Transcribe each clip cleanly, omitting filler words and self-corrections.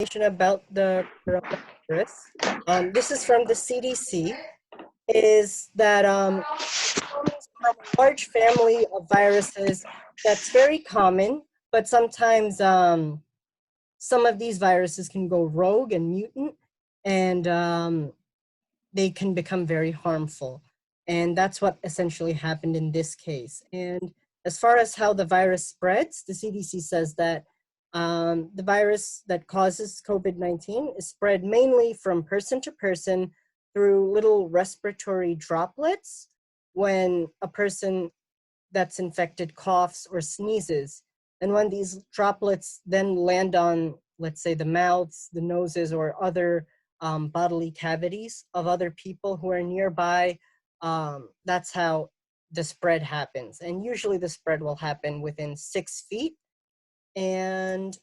about the coronavirus. This is from the CDC, is that humans have a large family of viruses that's very common, but sometimes some of these viruses can go rogue and mutant, and they can become very harmful. And that's what essentially happened in this case. And as far as how the virus spreads, the CDC says that the virus that causes COVID-19 is spread mainly from person to person through little respiratory droplets when a person that's infected coughs or sneezes. And when these droplets then land on, let's say, the mouths, the noses, or other bodily cavities of other people who are nearby, that's how the spread happens. And usually the spread will happen within 6 feet. And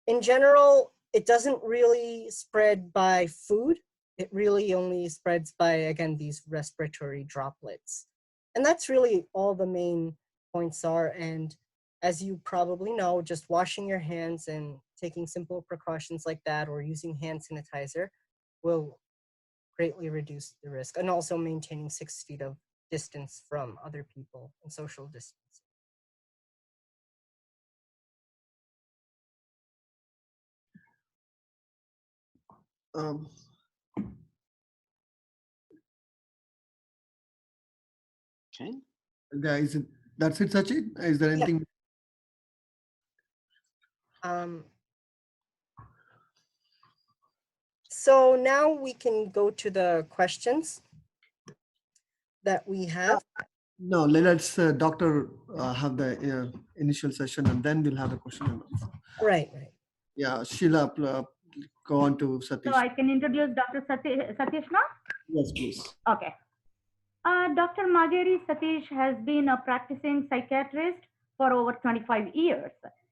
in general, it doesn't really spread by food. It really only spreads by, again, these respiratory droplets. And that's really all the main points are. And as you probably know, just washing your hands and taking simple precautions like that, or using hand sanitizer, will greatly reduce the risk. And also maintaining 6 feet of distance from other people and social distance. Okay. Guys, that's it, Sachin? Is there anything? So now we can go to the questions that we have. No, let's doctor have the initial session, and then we'll have a question and answer. Right. Yeah, Sheila, go on to Satish. So I can introduce Dr. Satish now? Yes, please. Okay. Dr. Mageri Satish has been a practicing psychiatrist for over 25 years.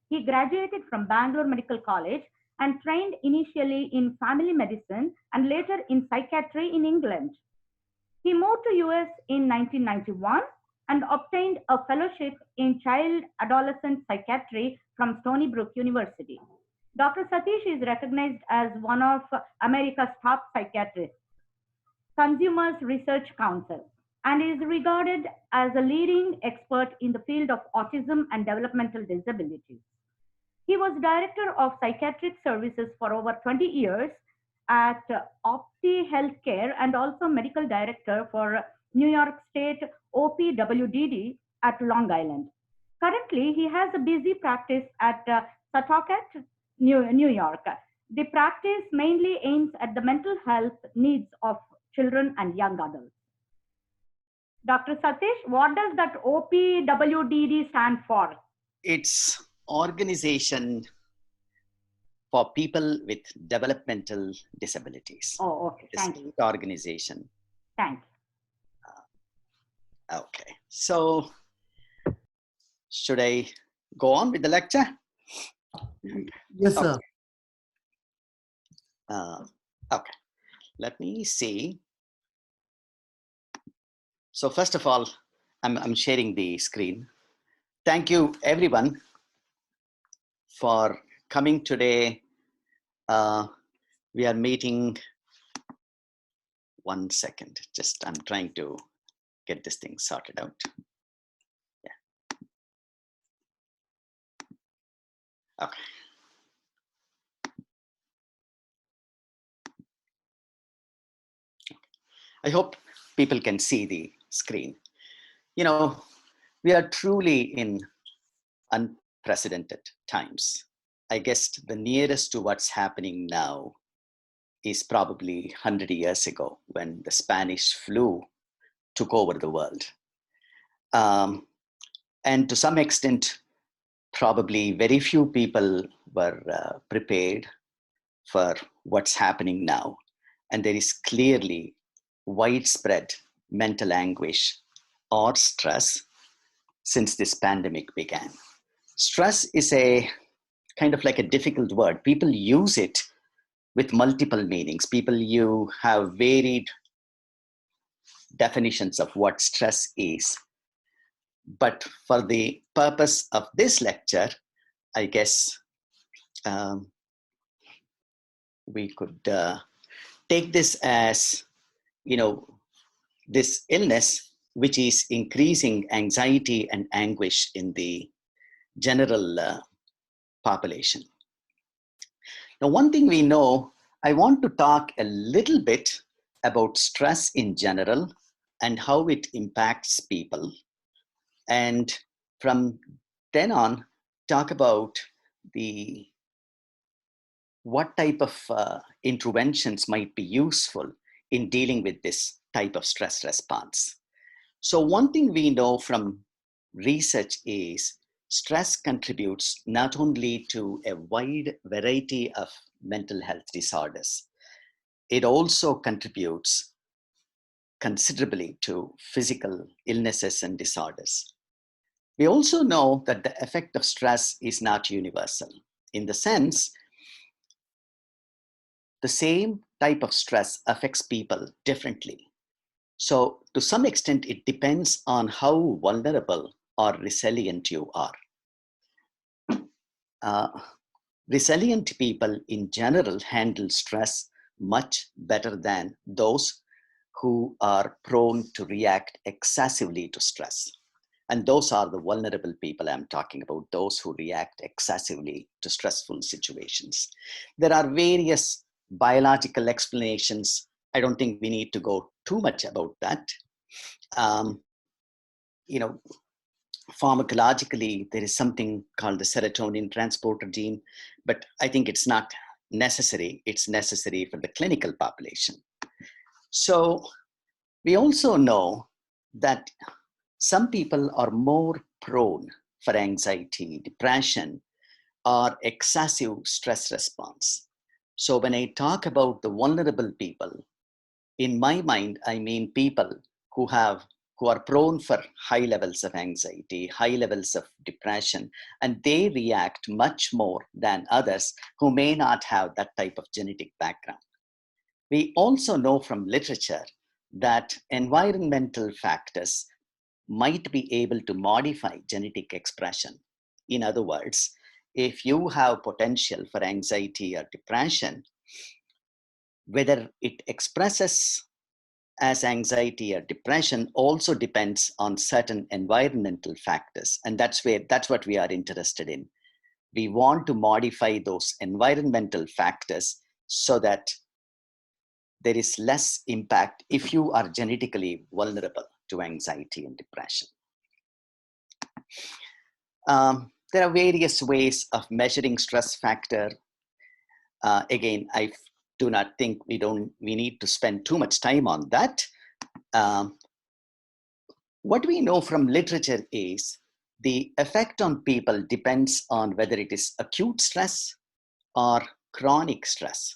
He graduated from Bangalore Medical College and trained initially in family medicine and later in psychiatry in England. He moved to US in 1991 and obtained a fellowship in child adolescent psychiatry from Stony Brook University. Dr. Satish is recognized as one of America's top psychiatrists, Consumers Research Council, and is regarded as a leading expert in the field of autism and developmental disabilities. He was Director of Psychiatric Services for over 20 years at Opti Healthcare and also Medical Director for New York State OPWDD at Long Island. Currently, he has a busy practice at Setauket, New York. The practice mainly aims at the mental health needs of children and young adults. Dr. Satish, what does that OPWDD stand for? It's Organization for People with Developmental Disabilities. Oh, okay. Thank you. Organization. Thanks. Okay. So, should I go on with the lecture? Yes, sir. Okay. Let me see. So first of all, I'm sharing the screen. Thank you, everyone, for coming today. We are meeting. 1 second. Just I'm trying to get this thing sorted out. Yeah. Okay. I hope people can see the screen. You know, we are truly in unprecedented times. I guess the nearest to what's happening now is probably 100 years ago when the Spanish flu took over the world. And to some extent, probably very few people were prepared for what's happening now. And there is clearly widespread mental anguish or stress since this pandemic began. Stress is a kind of like a difficult word. People use it with multiple meanings. You have varied definitions of what stress is. But for the purpose of this lecture, I guess we could take this as, this illness, which is increasing anxiety and anguish in the general population. Now, one thing we know, I want to talk a little bit about stress in general and how it impacts people. And from then on, talk about what type of interventions might be useful in dealing with this type of stress response. So one thing we know from research is stress contributes not only to a wide variety of mental health disorders, it also contributes considerably to physical illnesses and disorders. We also know that the effect of stress is not universal, in the sense the same type of stress affects people differently. So to some extent, it depends on how vulnerable or resilient you are. Resilient people in general handle stress much better than those who are prone to react excessively to stress. And those are the vulnerable people I'm talking about, those who react excessively to stressful situations. There are various biological explanations. I don't think we need to go too much about that. Pharmacologically, there is something called the serotonin transporter gene, but I think it's not necessary. It's necessary for the clinical population. So we also know that some people are more prone for anxiety, depression, or excessive stress response. So when I talk about the vulnerable people, in my mind, I mean people who are prone for high levels of anxiety, high levels of depression, and they react much more than others who may not have that type of genetic background. We also know from literature that environmental factors might be able to modify genetic expression. In other words, if you have potential for anxiety or depression, whether it expresses as anxiety or depression also depends on certain environmental factors. And that's what we are interested in. We want to modify those environmental factors so that there is less impact if you are genetically vulnerable to anxiety and depression. There are various ways of measuring stress factor. Again, I do not think we need to spend too much time on that. What we know from literature is the effect on people depends on whether it is acute stress or chronic stress.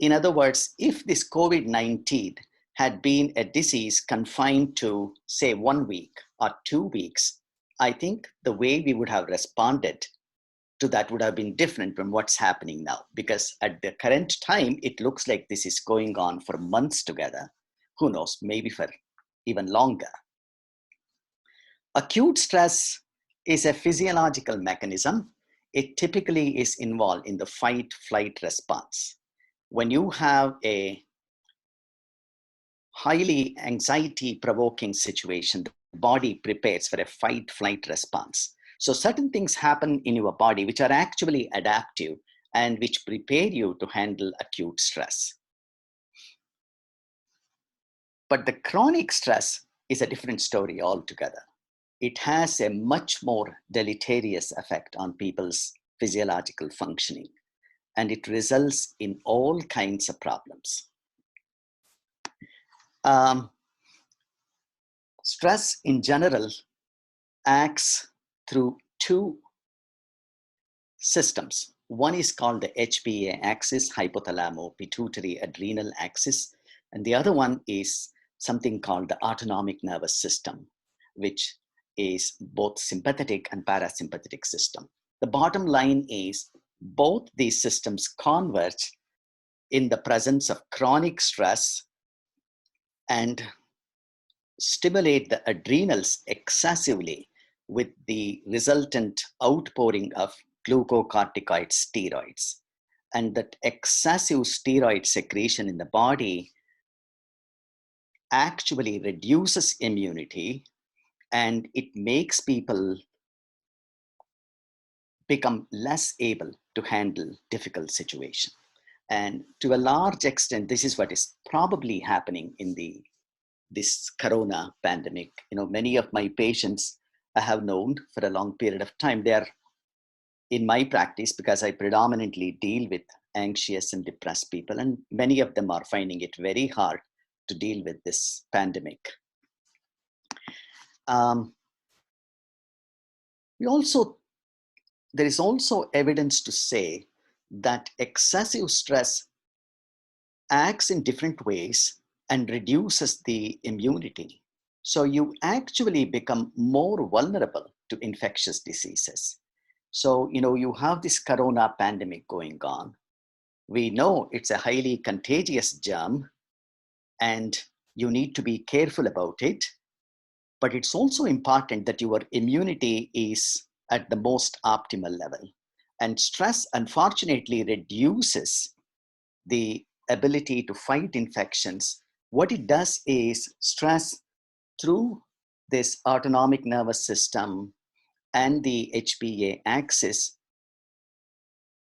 In other words, if this COVID-19 had been a disease confined to, say, 1 week or 2 weeks, I think the way we would have responded to that would have been different from what's happening now. Because at the current time, it looks like this is going on for months together. Who knows, maybe for even longer. Acute stress is a physiological mechanism. It typically is involved in the fight-flight response. When you have a highly anxiety-provoking situation, the body prepares for a fight-flight response. So certain things happen in your body which are actually adaptive and which prepare you to handle acute stress. But the chronic stress is a different story altogether. It has a much more deleterious effect on people's physiological functioning, and it results in all kinds of problems. Stress in general acts through two systems. One is called the HPA axis, hypothalamo-pituitary-adrenal axis, and the other one is something called the autonomic nervous system, which is both sympathetic and parasympathetic system. The bottom line is both these systems converge in the presence of chronic stress and stimulate the adrenals excessively with the resultant outpouring of glucocorticoid steroids. and that excessive steroid secretion in the body actually reduces immunity, and it makes people become less able to handle difficult situations. And to a large extent, this is what is probably happening in this corona pandemic. Many of my patients I have known for a long period of time, they are in my practice because I predominantly deal with anxious and depressed people, and many of them are finding it very hard to deal with this pandemic. There is also evidence to say that excessive stress acts in different ways and reduces the immunity. So you actually become more vulnerable to infectious diseases. So, you have this corona pandemic going on. We know it's a highly contagious germ and you need to be careful about it. But it's also important that your immunity is at the most optimal level. And stress, unfortunately, reduces the ability to fight infections. What it does is stress through this autonomic nervous system and the HPA axis,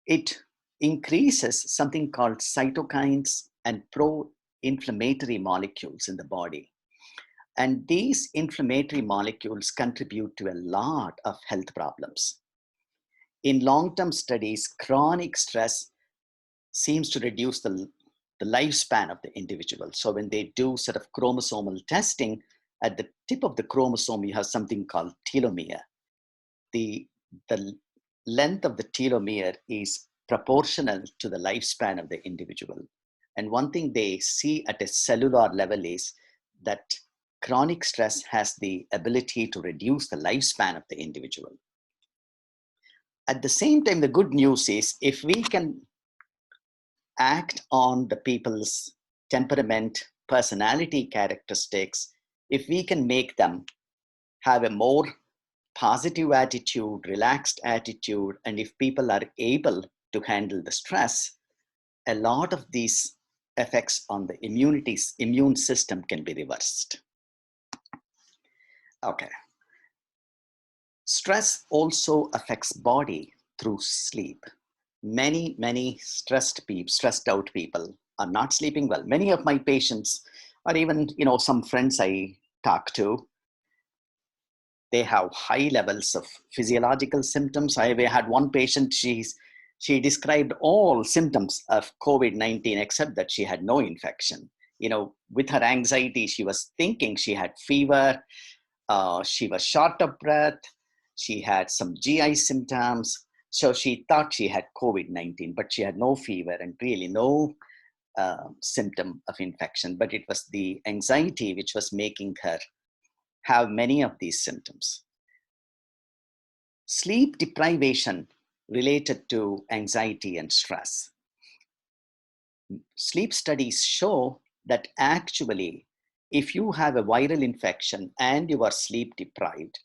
it increases something called cytokines and pro-inflammatory molecules in the body. And these inflammatory molecules contribute to a lot of health problems. In long-term studies, chronic stress seems to reduce the lifespan of the individual. So when they do sort of chromosomal testing, at the tip of the chromosome, you have something called telomere. The length of the telomere is proportional to the lifespan of the individual. And one thing they see at a cellular level is that chronic stress has the ability to reduce the lifespan of the individual. At the same time, the good news is if we can act on the people's temperament, personality characteristics, if we can make them have a more positive attitude, relaxed attitude, and if people are able to handle the stress, a lot of these effects on the immune system can be reversed. Okay. Stress also affects body through sleep. Many stressed out people are not sleeping well. Many of my patients, or even some friends I talk to, they have high levels of physiological symptoms. I had one patient, she described all symptoms of COVID-19 except that she had no infection. With her anxiety, she was thinking she had fever, she was short of breath, she had some GI symptoms. So she thought she had COVID-19, but she had no fever and really no symptom of infection. But it was the anxiety which was making her have many of these symptoms. Sleep deprivation related to anxiety and stress. Sleep studies show that actually, if you have a viral infection and you are sleep deprived,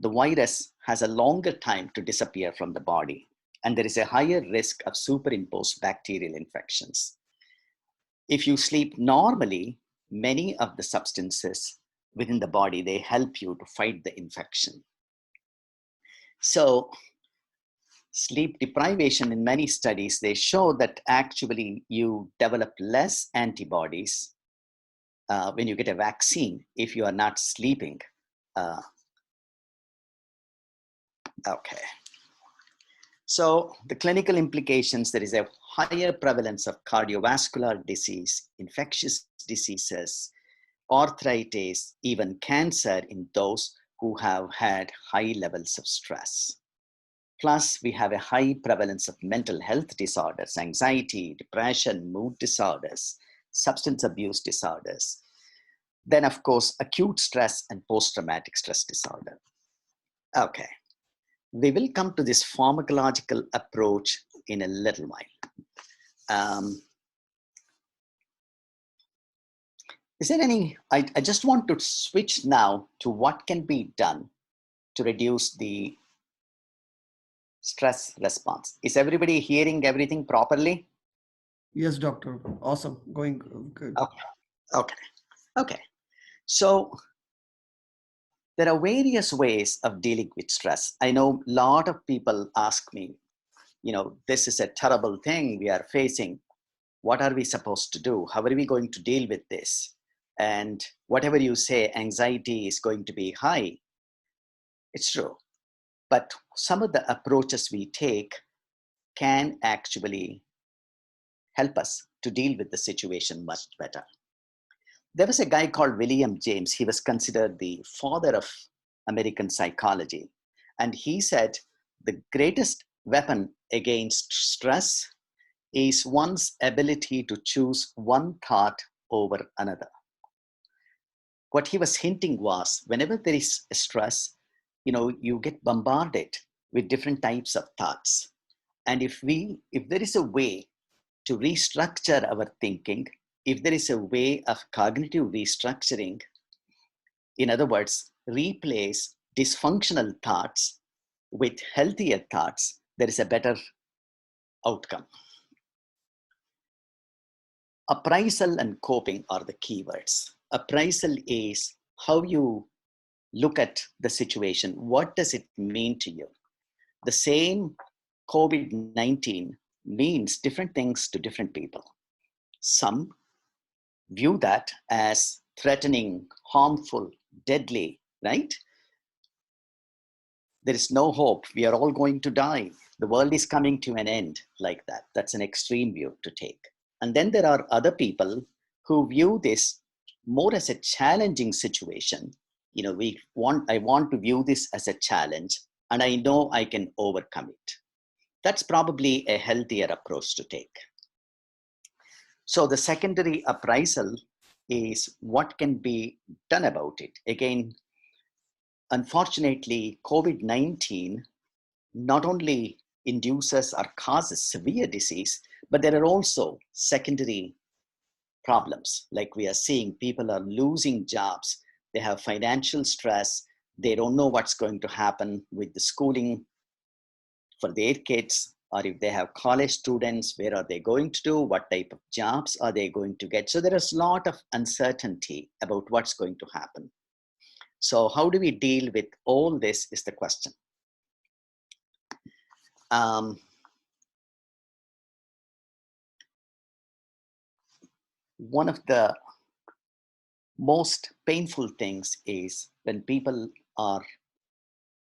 the virus has a longer time to disappear from the body, and there is a higher risk of superimposed bacterial infections. If you sleep normally, many of the substances within the body, they help you to fight the infection. So sleep deprivation, in many studies, they show that actually you develop less antibodies when you get a vaccine if you are not sleeping. Okay. So the clinical implications, there is a higher prevalence of cardiovascular disease, infectious diseases, arthritis, even cancer in those who have had high levels of stress. Plus, we have a high prevalence of mental health disorders, anxiety, depression, mood disorders, substance abuse disorders. Then, of course, acute stress and post-traumatic stress disorder. Okay. We will come to this pharmacological approach in a little while. Is there any, I just want to switch now to what can be done to reduce the stress response. Is everybody hearing everything properly? Yes, doctor. Awesome. Going good. Okay. Okay. So there are various ways of dealing with stress. I know a lot of people ask me, this is a terrible thing we are facing. What are we supposed to do? How are we going to deal with this? And whatever you say, anxiety is going to be high. It's true. But some of the approaches we take can actually help us to deal with the situation much better. There was a guy called William James. He was considered the father of American psychology. And he said the greatest weapon against stress is one's ability to choose one thought over another. What he was hinting was whenever there is stress, you get bombarded with different types of thoughts. And if there is a way to restructure our thinking, if there is a way of cognitive restructuring, in other words, replace dysfunctional thoughts with healthier thoughts, there is a better outcome. Appraisal and coping are the keywords. Appraisal is how you look at the situation. What does it mean to you? The same COVID-19 means different things to different people. Some view that as threatening, harmful, deadly, right? There is no hope. We are all going to die. The world is coming to an end, like that. That's an extreme view to take. And then there are other people who view this more as a challenging situation. I want to view this as a challenge, and I know I can overcome it. That's probably a healthier approach to take. So the secondary appraisal is what can be done about it. Again, unfortunately, COVID-19 not only induces or causes severe disease, but there are also secondary problems. Like we are seeing, people are losing jobs, they have financial stress, they don't know what's going to happen with the schooling for their kids, or if they have college students, where are they going to do, what type of jobs are they going to get. So there is a lot of uncertainty about what's going to happen. So how do we deal with all this is the question. One of the most painful things is when people are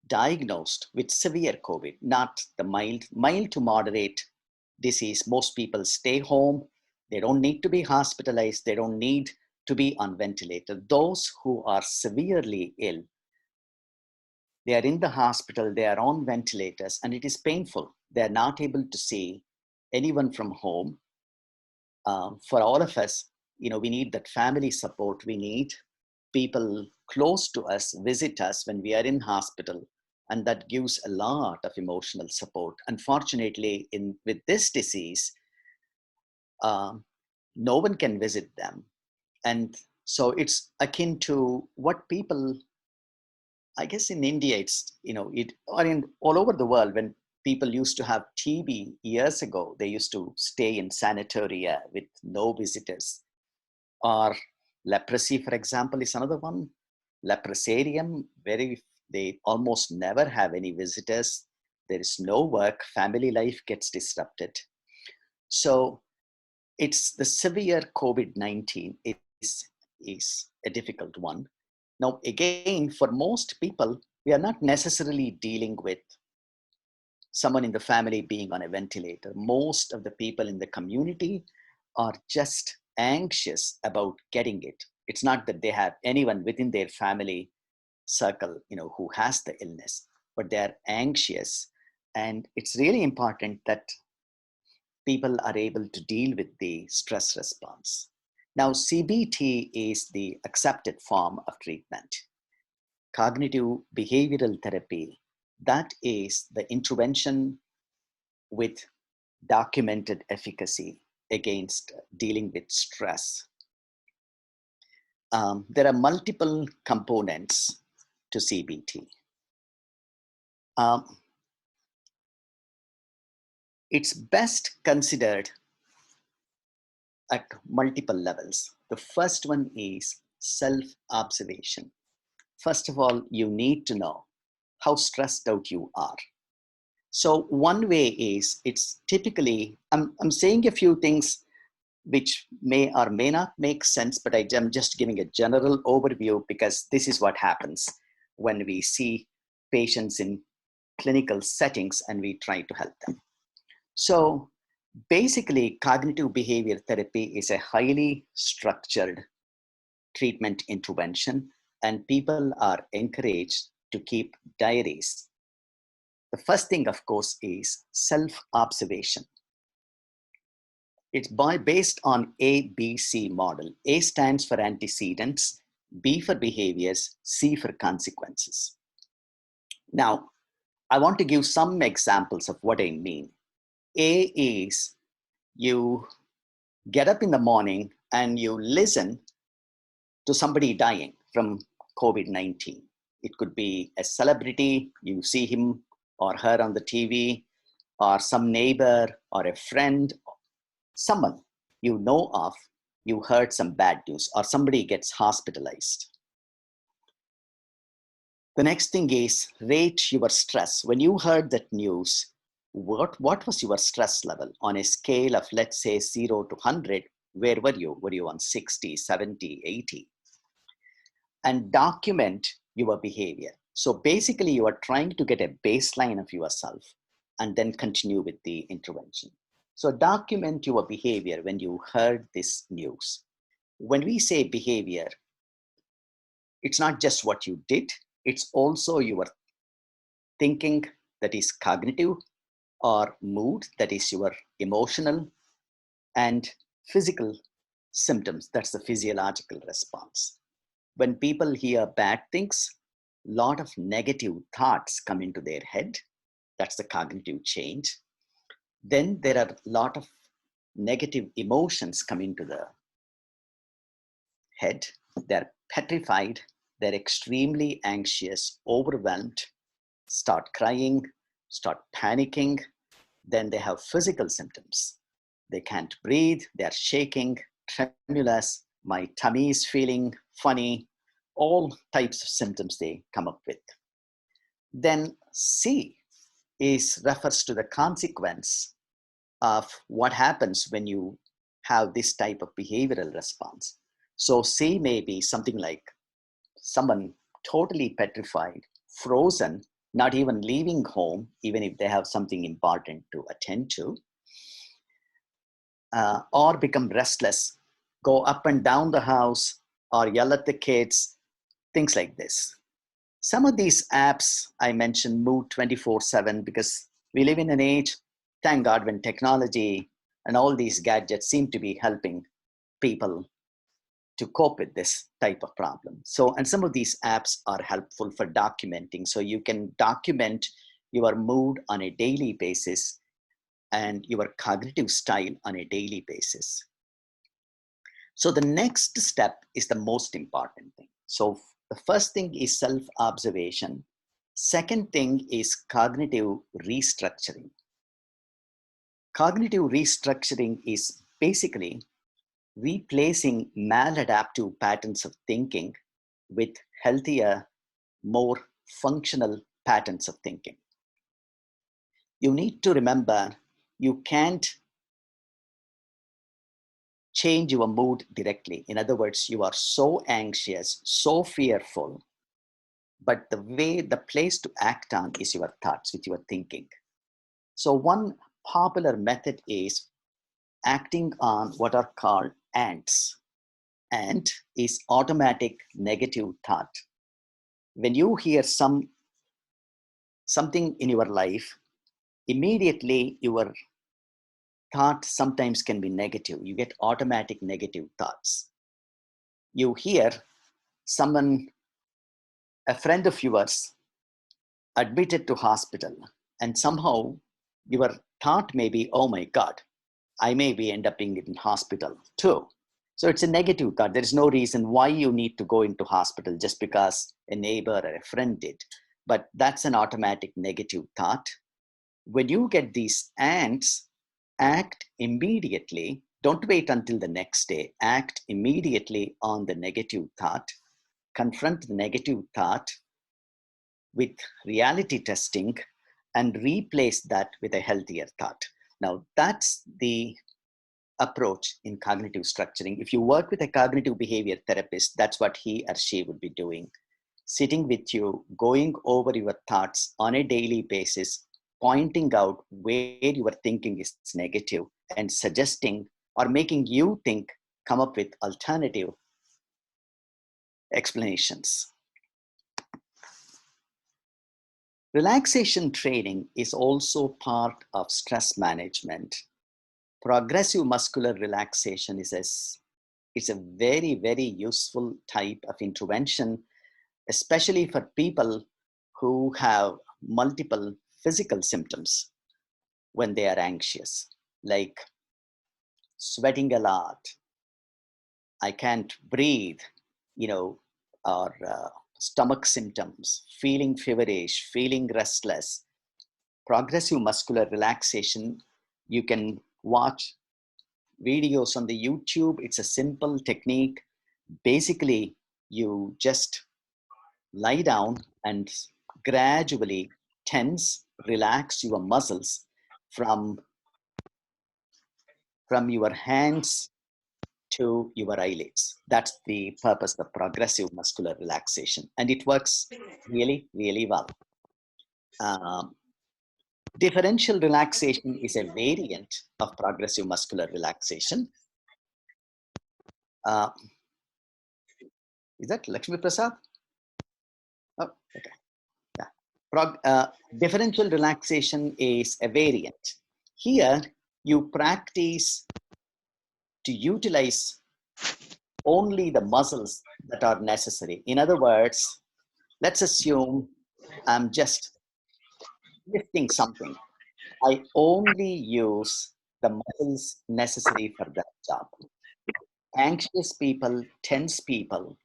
diagnosed with severe COVID, not the mild to moderate disease. Most people stay home. They don't need to be hospitalized. They don't need to be on ventilator. Those who are severely ill, they are in the hospital, they are on ventilators, and it is painful. They're not able to see anyone from home. For all of us, we need that family support. We need people close to us visit us when we are in hospital, and that gives a lot of emotional support. Unfortunately, with this disease, no one can visit them, and so it's akin to what people, I guess in India, or in all over the world, when people used to have TB years ago, they used to stay in sanatoria with no visitors. Or leprosy, for example, is another one. Leprosarium, where they almost never have any visitors. There is no work, family life gets disrupted. So it's the severe COVID-19 is a difficult one. Now, again, for most people, we are not necessarily dealing with someone in the family being on a ventilator. Most of the people in the community are just anxious about getting it. It's not that they have anyone within their family circle, who has the illness, but they're anxious. And it's really important that people are able to deal with the stress response. Now, CBT is the accepted form of treatment. Cognitive behavioral therapy, that is the intervention with documented efficacy against dealing with stress. There are multiple components to CBT. It's best considered at multiple levels. The first one is self-observation. First of all, you need to know how stressed out you are. So one way is, it's typically, I'm saying a few things which may or may not make sense, but I'm just giving a general overview because this is what happens when we see patients in clinical settings and we try to help them. So basically, cognitive behavior therapy is a highly structured treatment intervention, and people are encouraged to keep diaries. The first thing, of course, is self-observation. It's based on ABC model. A stands for antecedents, B for behaviors, C for consequences. Now, I want to give some examples of what I mean. A is you get up in the morning and you listen to somebody dying from COVID-19. It could be a celebrity, you see him or her on the TV, or some neighbor or a friend, someone you know of, you heard some bad news, or somebody gets hospitalized. The next thing is rate your stress. When you heard that news, what was your stress level on a scale of, let's say, 0 to 100? Where were you? Were you on 60, 70, 80? And document your behavior. So basically, you are trying to get a baseline of yourself and then continue with the intervention. So document your behavior when you heard this news. When we say behavior, it's not just what you did, it's also your thinking, that is cognitive, or mood, that is your emotional, and physical symptoms, that's the physiological response. When people hear bad things, a lot of negative thoughts come into their head. That's the cognitive change. Then there are a lot of negative emotions come into the head. They're petrified, they're extremely anxious, overwhelmed, start crying, start panicking. Then they have physical symptoms. They can't breathe, they're shaking, tremulous, my tummy is feeling funny, all types of symptoms they come up with. Then C refers to the consequence of what happens when you have this type of behavioral response. So C may be something like someone totally petrified, frozen, not even leaving home, even if they have something important to attend to, or become restless, go up and down the house, or yell at the kids, things like this. Some of these apps I mentioned move 24/7 because we live in an age, thank God, when technology and all these gadgets seem to be helping people to cope with this type of problem. So, and some of these apps are helpful for documenting. So you can document your mood on a daily basis and your cognitive style on a daily basis. So the next step is the most important thing. So the first thing is self-observation. Second thing is cognitive restructuring. Cognitive restructuring is basically replacing maladaptive patterns of thinking with healthier, more functional patterns of thinking. You need to remember, you can't change your mood directly. In other words, you are so anxious, so fearful, but the place to act on is your thoughts, with your thinking. So one popular method is acting on what are called ants. Ant is automatic negative thought. When you hear something in your life, immediately your thought sometimes can be negative. You get automatic negative thoughts. You hear someone, a friend of yours, admitted to hospital, and somehow your thought may be, oh my God, I may be end up in hospital too. So it's a negative thought. There is no reason why you need to go into hospital just because a neighbor or a friend did. But that's an automatic negative thought. when you get these ants, act immediately. Don't wait until the next day. Act immediately on the negative thought. Confront the negative thought with reality testing and replace that with a healthier thought. Now, that's the approach in cognitive structuring. If you work with a cognitive behavior therapist, that's what he or she would be doing. Sitting with you, going over your thoughts on a daily basis, pointing out where your thinking is negative and suggesting or making you think, come up with alternative explanations. Relaxation training is also part of stress management. Progressive muscular relaxation is a very, very useful type of intervention, especially for people who have multiple physical symptoms when they are anxious, like sweating a lot, I can't breathe, or stomach symptoms, feeling feverish, feeling restless. Progressive muscular relaxation, you can watch videos on the YouTube. It's a simple technique. Basically, you just lie down and gradually tense, relax your muscles from your hands to your eyelids. That's the purpose of progressive muscular relaxation. And it works really, really well. Differential relaxation is a variant of progressive muscular relaxation. Is that Lakshmi Prasad? Oh, okay. Yeah. Differential relaxation is a variant. Here, you practice to utilize only the muscles that are necessary. In other words, let's assume I'm just lifting something. I only use the muscles necessary for that job. Anxious people, tense people,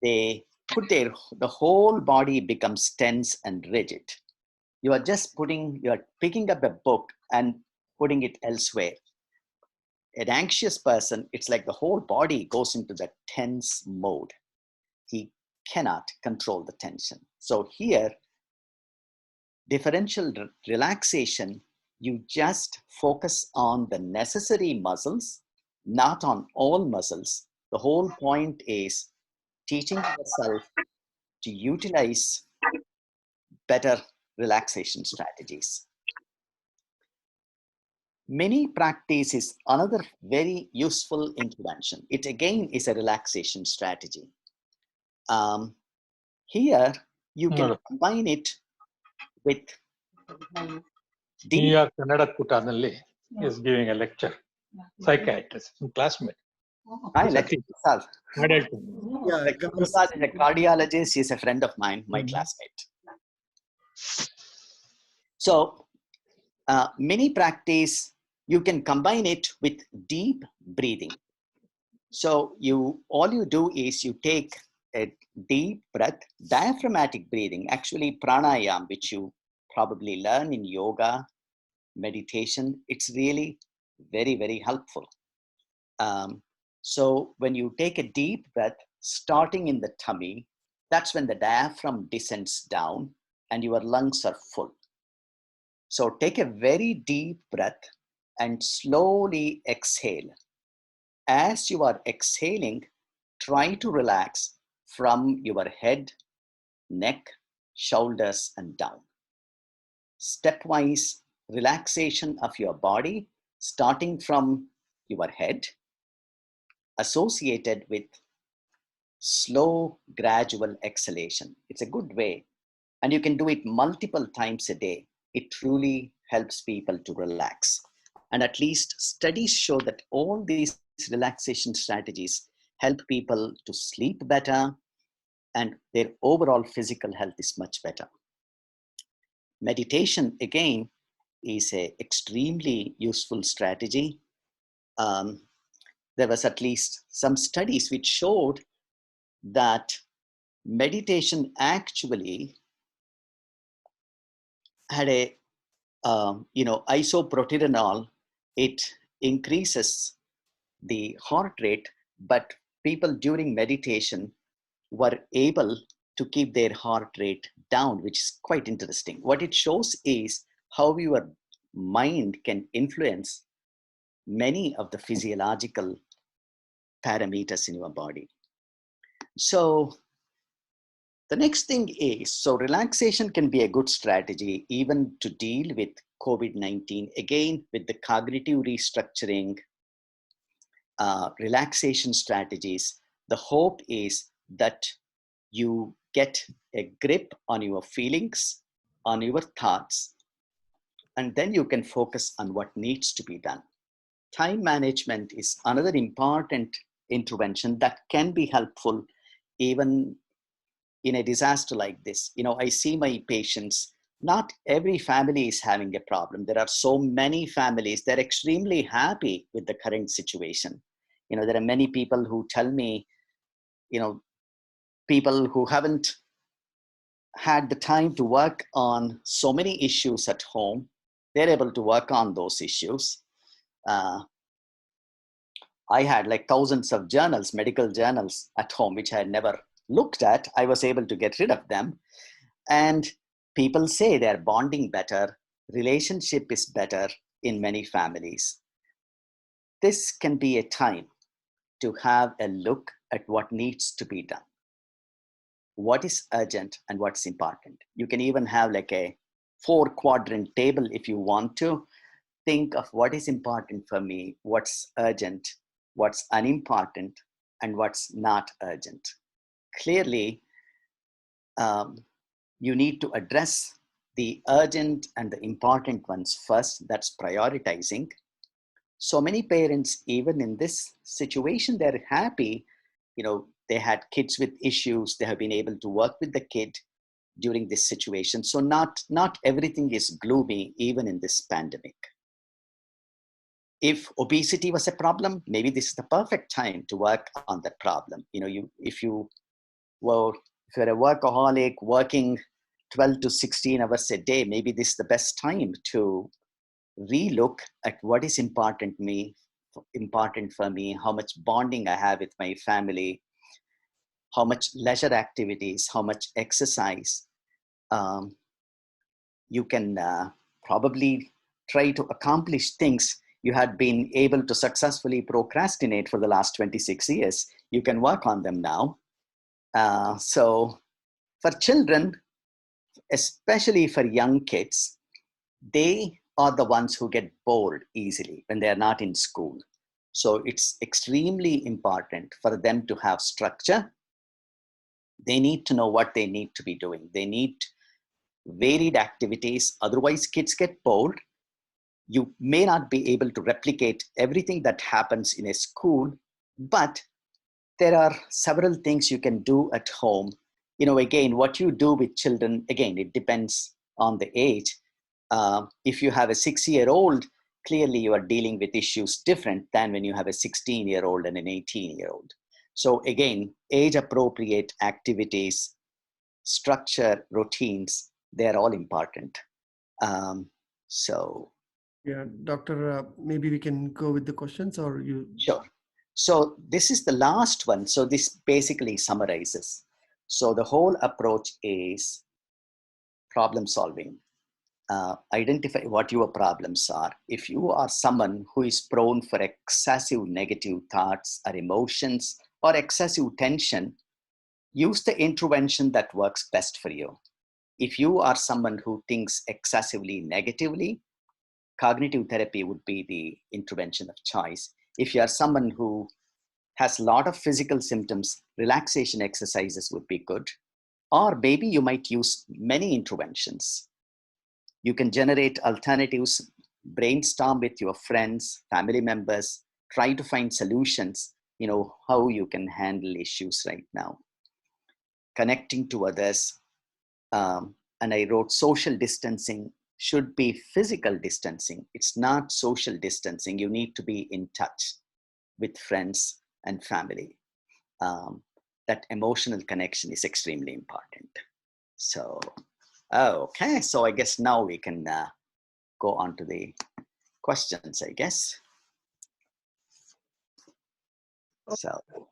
they put the whole body becomes tense and rigid. You are picking up a book and putting it elsewhere. An anxious person, it's like the whole body goes into that tense mode. He cannot control the tension. So here, differential relaxation, you just focus on the necessary muscles, not on all muscles. The whole point is teaching yourself to utilize better relaxation strategies. Mini practice is another very useful intervention. It again is a relaxation strategy. Here, you can combine it with New York Kannada Kutanalli is giving a lecture. Psychiatrist, classmate. Hi, Lakshmi Prasad. Yeah, Lakshmi Prasad is a cardiologist. He's a friend of mine, my classmate. So, mini practice, you can combine it with deep breathing. So all you do is you take a deep breath, diaphragmatic breathing, actually pranayam, which you probably learn in yoga, meditation. It's really very, very helpful. So when you take a deep breath, starting in the tummy, that's when the diaphragm descends down and your lungs are full. So take a very deep breath and slowly exhale. As you are exhaling, try to relax from your head, neck, shoulders, and down. Stepwise relaxation of your body, starting from your head, associated with slow, gradual exhalation. It's a good way. And you can do it multiple times a day. It truly helps people to relax. And at least studies show that all these relaxation strategies help people to sleep better and their overall physical health is much better. Meditation, again, is an extremely useful strategy. There was at least some studies which showed that meditation actually had a isoproterenol, it increases the heart rate, but people during meditation were able to keep their heart rate down, which is quite interesting. What it shows is how your mind can influence many of the physiological parameters in your body. So the next thing is, so relaxation can be a good strategy even to deal with COVID-19, again, with the cognitive restructuring, relaxation strategies. The hope is that you get a grip on your feelings, on your thoughts, and then you can focus on what needs to be done. Time management is another important intervention that can be helpful even in a disaster like this. I see my patients, not every family is having a problem. There are so many families, they're extremely happy with the current situation. There are many people who tell me, people who haven't had the time to work on so many issues at home, they're able to work on those issues. I had like thousands of journals, medical journals at home, which I had never looked at. I was able to get rid of them. And people say they're bonding better, relationship is better in many families. This can be a time to have a look at what needs to be done. What is urgent and what's important. You can even have like a 4-quadrant table if you want to. Think of what is important for me, what's urgent, what's unimportant, and what's not urgent. Clearly, you need to address the urgent and the important ones first. That's prioritizing. So many parents, even in this situation, they're happy. They had kids with issues. They have been able to work with the kid during this situation. So not everything is gloomy, even in this pandemic. If obesity was a problem, maybe this is the perfect time to work on that problem. If you're a workaholic working 12 to 16 hours a day, maybe this is the best time to relook at what is important for me, how much bonding I have with my family, how much leisure activities, how much exercise. You can probably try to accomplish things you had been able to successfully procrastinate for the last 26 years. You can work on them now. So for children, especially for young kids, they are the ones who get bored easily when they're not in school. So it's extremely important for them to have structure. They need to know what they need to be doing. They need varied activities. Otherwise, kids get bored. You may not be able to replicate everything that happens in a school, but there are several things you can do at home. Again, what you do with children, again, it depends on the age. If you have a 6-year-old, clearly you are dealing with issues different than when you have a 16-year-old and an 18-year-old. So again, age-appropriate activities, structure, routines, they're all important. Yeah, Doctor, maybe we can go with the questions, or you? Sure. So this is the last one. So this basically summarizes. So the whole approach is problem solving. Identify what your problems are. If you are someone who is prone for excessive negative thoughts or emotions or excessive tension, use the intervention that works best for you. If you are someone who thinks excessively negatively, cognitive therapy would be the intervention of choice. If you are someone who has a lot of physical symptoms, relaxation exercises would be good. Or maybe you might use many interventions. You can generate alternatives, brainstorm with your friends, family members, try to find solutions, how you can handle issues right now. Connecting to others. And I wrote social distancing should be physical distancing. It's not social distancing. You need to be in touch with friends and family. That emotional connection is extremely important. So, okay. So I guess now we can go on to the questions, I guess.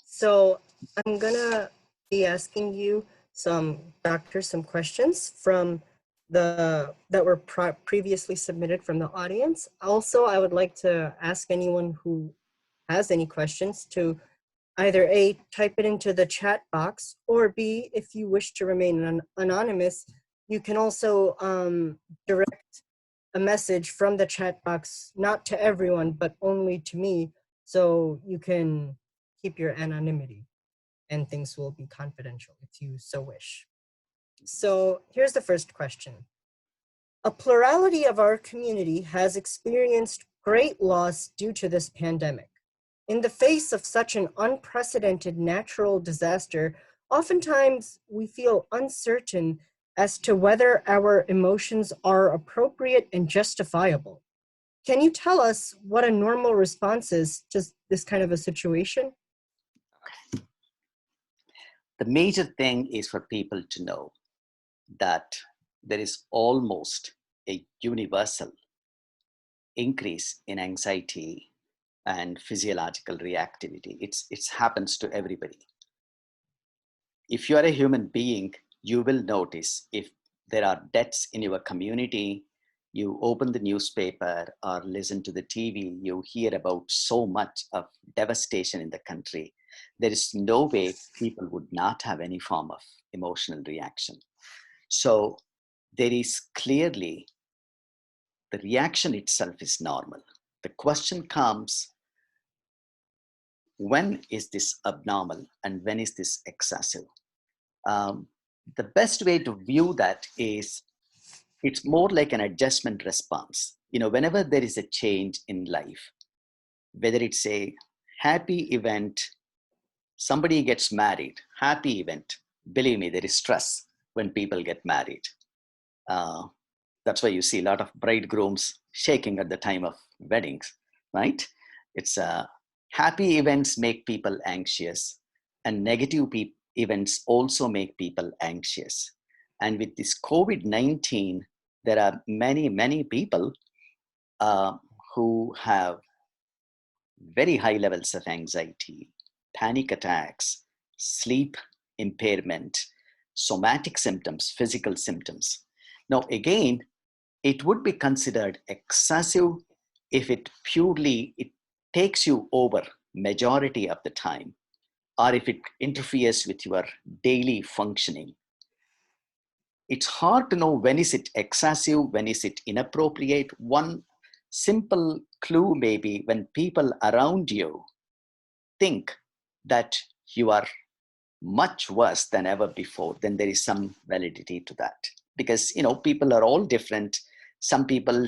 So I'm gonna be asking you some questions from that were previously submitted from the audience. Also, I would like to ask anyone who has any questions to either A, type it into the chat box, or B, if you wish to remain anonymous, you can also direct a message from the chat box, not to everyone, but only to me, so you can keep your anonymity and things will be confidential if you so wish. So here's the first question. A plurality of our community has experienced great loss due to this pandemic. In the face of such an unprecedented natural disaster, oftentimes we feel uncertain as to whether our emotions are appropriate and justifiable. Can you tell us what a normal response is to this kind of a situation? The major thing is for people to know that there is almost a universal increase in anxiety and physiological reactivity. It happens to everybody. If you are a human being, you will notice if there are deaths in your community, you open the newspaper or listen to the TV, you hear about so much of devastation in the country. There is no way people would not have any form of emotional reaction. So there is clearly, the reaction itself is normal. The question comes, when is this abnormal and when is this excessive? The best way to view that is, it's more like an adjustment response. Whenever there is a change in life, whether it's a happy event, somebody gets married, happy event, believe me, there is stress when people get married. That's why you see a lot of bridegrooms shaking at the time of weddings, right? It's happy events make people anxious, and negative events also make people anxious. And with this COVID-19, there are many people who have very high levels of anxiety, panic attacks, sleep impairment, somatic symptoms, physical symptoms. Now, again, it would be considered excessive if it takes you over majority of the time, or if it interferes with your daily functioning. It's hard to know when is it excessive, when is it inappropriate. One simple clue may be when people around you think that you are much worse than ever before, then there is some validity to that. Because, people are all different. Some people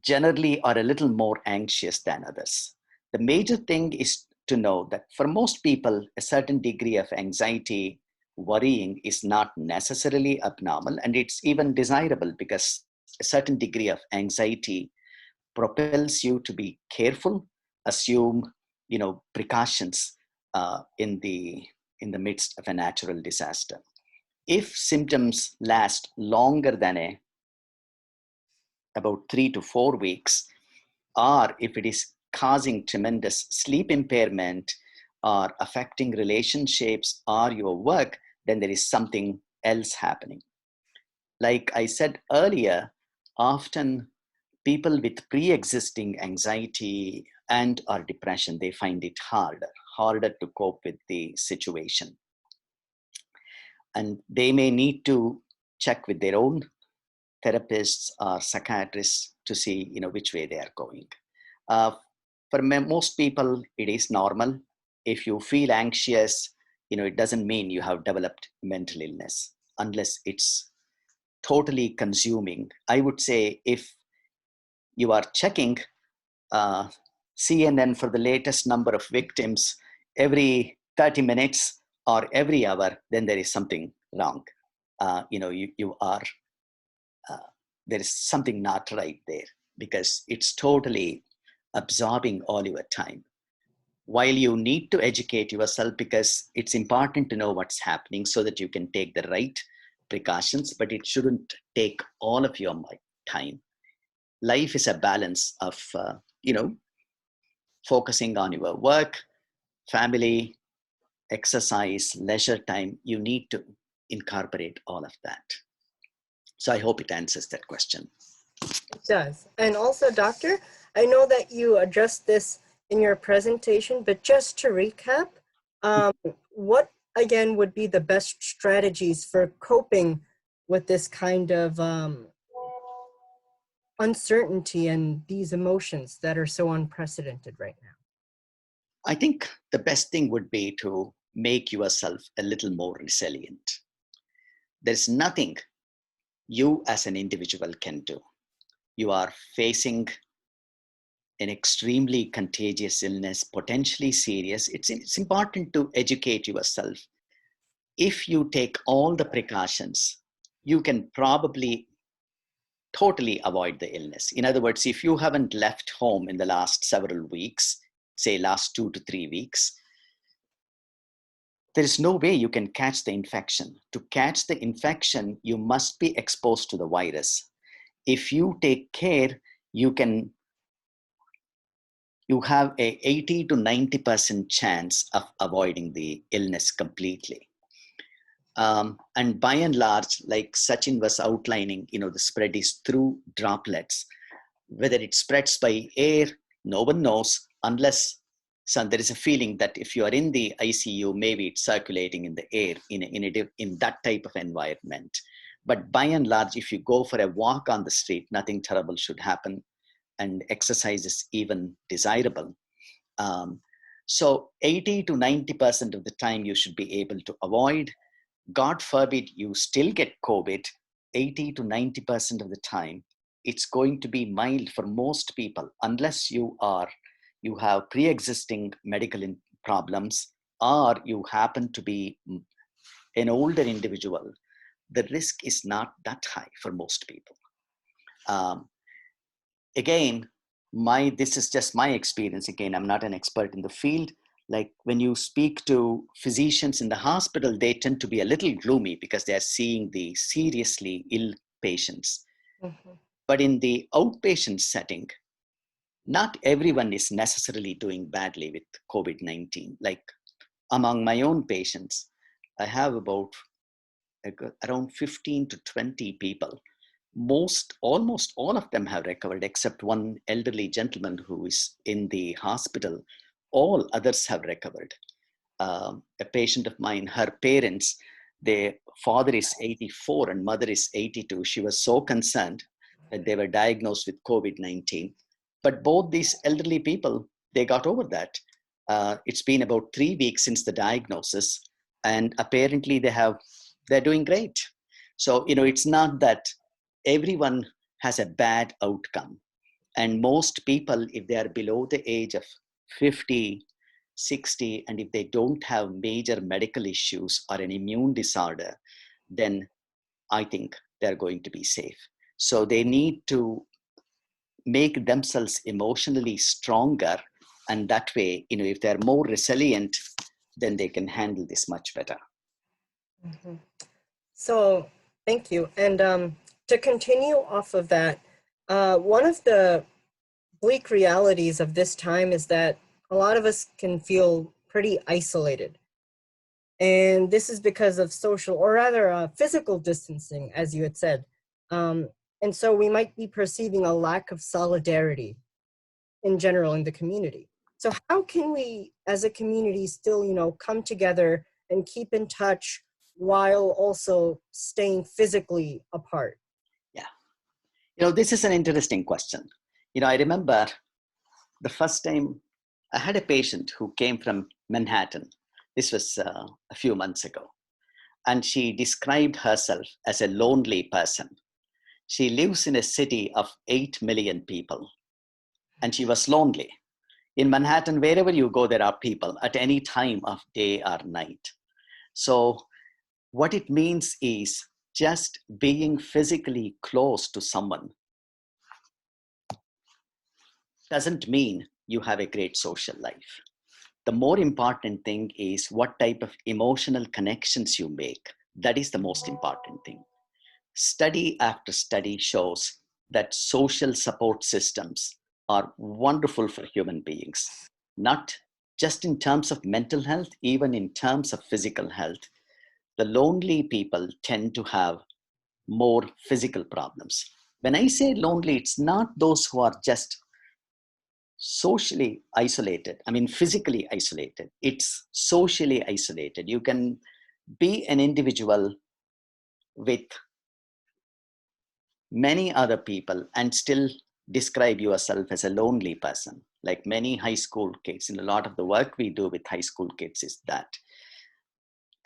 generally are a little more anxious than others. The major thing is to know that for most people, a certain degree of anxiety, worrying is not necessarily abnormal, and it's even desirable, because a certain degree of anxiety propels you to be careful, assume, precautions in the midst of a natural disaster. If symptoms last longer than about 3 to 4 weeks, or if it is causing tremendous sleep impairment or affecting relationships or your work, then there is something else happening. Like I said earlier, often people with pre-existing anxiety and or depression, they find it harder to cope with the situation. And they may need to check with their own therapists or psychiatrists to see, which way they are going. For most people, it is normal. If you feel anxious, it doesn't mean you have developed mental illness, unless it's totally consuming. I would say if you are checking CNN for the latest number of victims every 30 minutes or every hour, then there is something wrong. There is something not right there, because it's totally absorbing all your time. While you need to educate yourself, because it's important to know what's happening so that you can take the right precautions, but it shouldn't take all of your time. Life is a balance of, focusing on your work, family, exercise, leisure time. You need to incorporate all of that. So I hope it answers that question. It does. And also, Doctor, I know that you addressed this in your presentation, but just to recap, what again would be the best strategies for coping with this kind of uncertainty and these emotions that are so unprecedented right now? I think the best thing would be to make yourself a little more resilient. There's nothing you as an individual can do. You are facing an extremely contagious illness, potentially serious. It's important to educate yourself. If you take all the precautions, you can probably totally avoid the illness. In other words, if you haven't left home in the last several weeks, say last 2 to 3 weeks, there is no way you can catch the infection. To catch the infection, you must be exposed to the virus. If you take care, you have a 80 to 90% chance of avoiding the illness completely. And by and large, like Sachin was outlining, the spread is through droplets. Whether it spreads by air, no one knows, unless there is a feeling that if you are in the ICU, maybe it's circulating in the air in that type of environment. But by and large, if you go for a walk on the street, nothing terrible should happen, and exercise is even desirable. So 80 to 90% of the time you should be able to avoid. God forbid you still get COVID, 80 to 90% of the time, it's going to be mild for most people, unless you have pre-existing medical problems, or you happen to be an older individual. The risk is not that high for most people. Again, this is just my experience. Again, I'm not an expert in the field. Like when you speak to physicians in the hospital, they tend to be a little gloomy because they are seeing the seriously ill patients. Mm-hmm. But in the outpatient setting, not everyone is necessarily doing badly with COVID-19. Like among my own patients, I have around 15 to 20 people. Almost all of them have recovered, except one elderly gentleman who is in the hospital. All others have recovered. A patient of mine, her parents, their father is 84 and mother is 82. She was so concerned that they were diagnosed with COVID-19. But both these elderly people, they got over that. It's been about 3 weeks since the diagnosis, and apparently they're doing great. So, it's not that everyone has a bad outcome. And most people, if they are below the age of 50, 60, and if they don't have major medical issues or an immune disorder, then I think they're going to be safe. So they need to make themselves emotionally stronger. And that way, if they're more resilient, then they can handle this much better. Mm-hmm. So thank you. And to continue off of that, one of the bleak realities of this time is that a lot of us can feel pretty isolated. And this is because of social, or rather physical distancing, as you had said. And so we might be perceiving a lack of solidarity in general in the community. So how can we, as a community, still, come together and keep in touch while also staying physically apart? Yeah. This is an interesting question. I remember the first time I had a patient who came from Manhattan. This was a few months ago. And she described herself as a lonely person. She lives in a city of 8 million people. And she was lonely. In Manhattan, wherever you go, there are people at any time of day or night. So what it means is just being physically close to someone doesn't mean you have a great social life. The more important thing is what type of emotional connections you make. That is the most important thing. Study after study shows that social support systems are wonderful for human beings, not just in terms of mental health, even in terms of physical health. The lonely people tend to have more physical problems. When I say lonely, it's not those who are just socially isolated, I mean, physically isolated. It's socially isolated. You can be an individual with many other people and still describe yourself as a lonely person. Like many high school kids, and a lot of the work we do with high school kids is that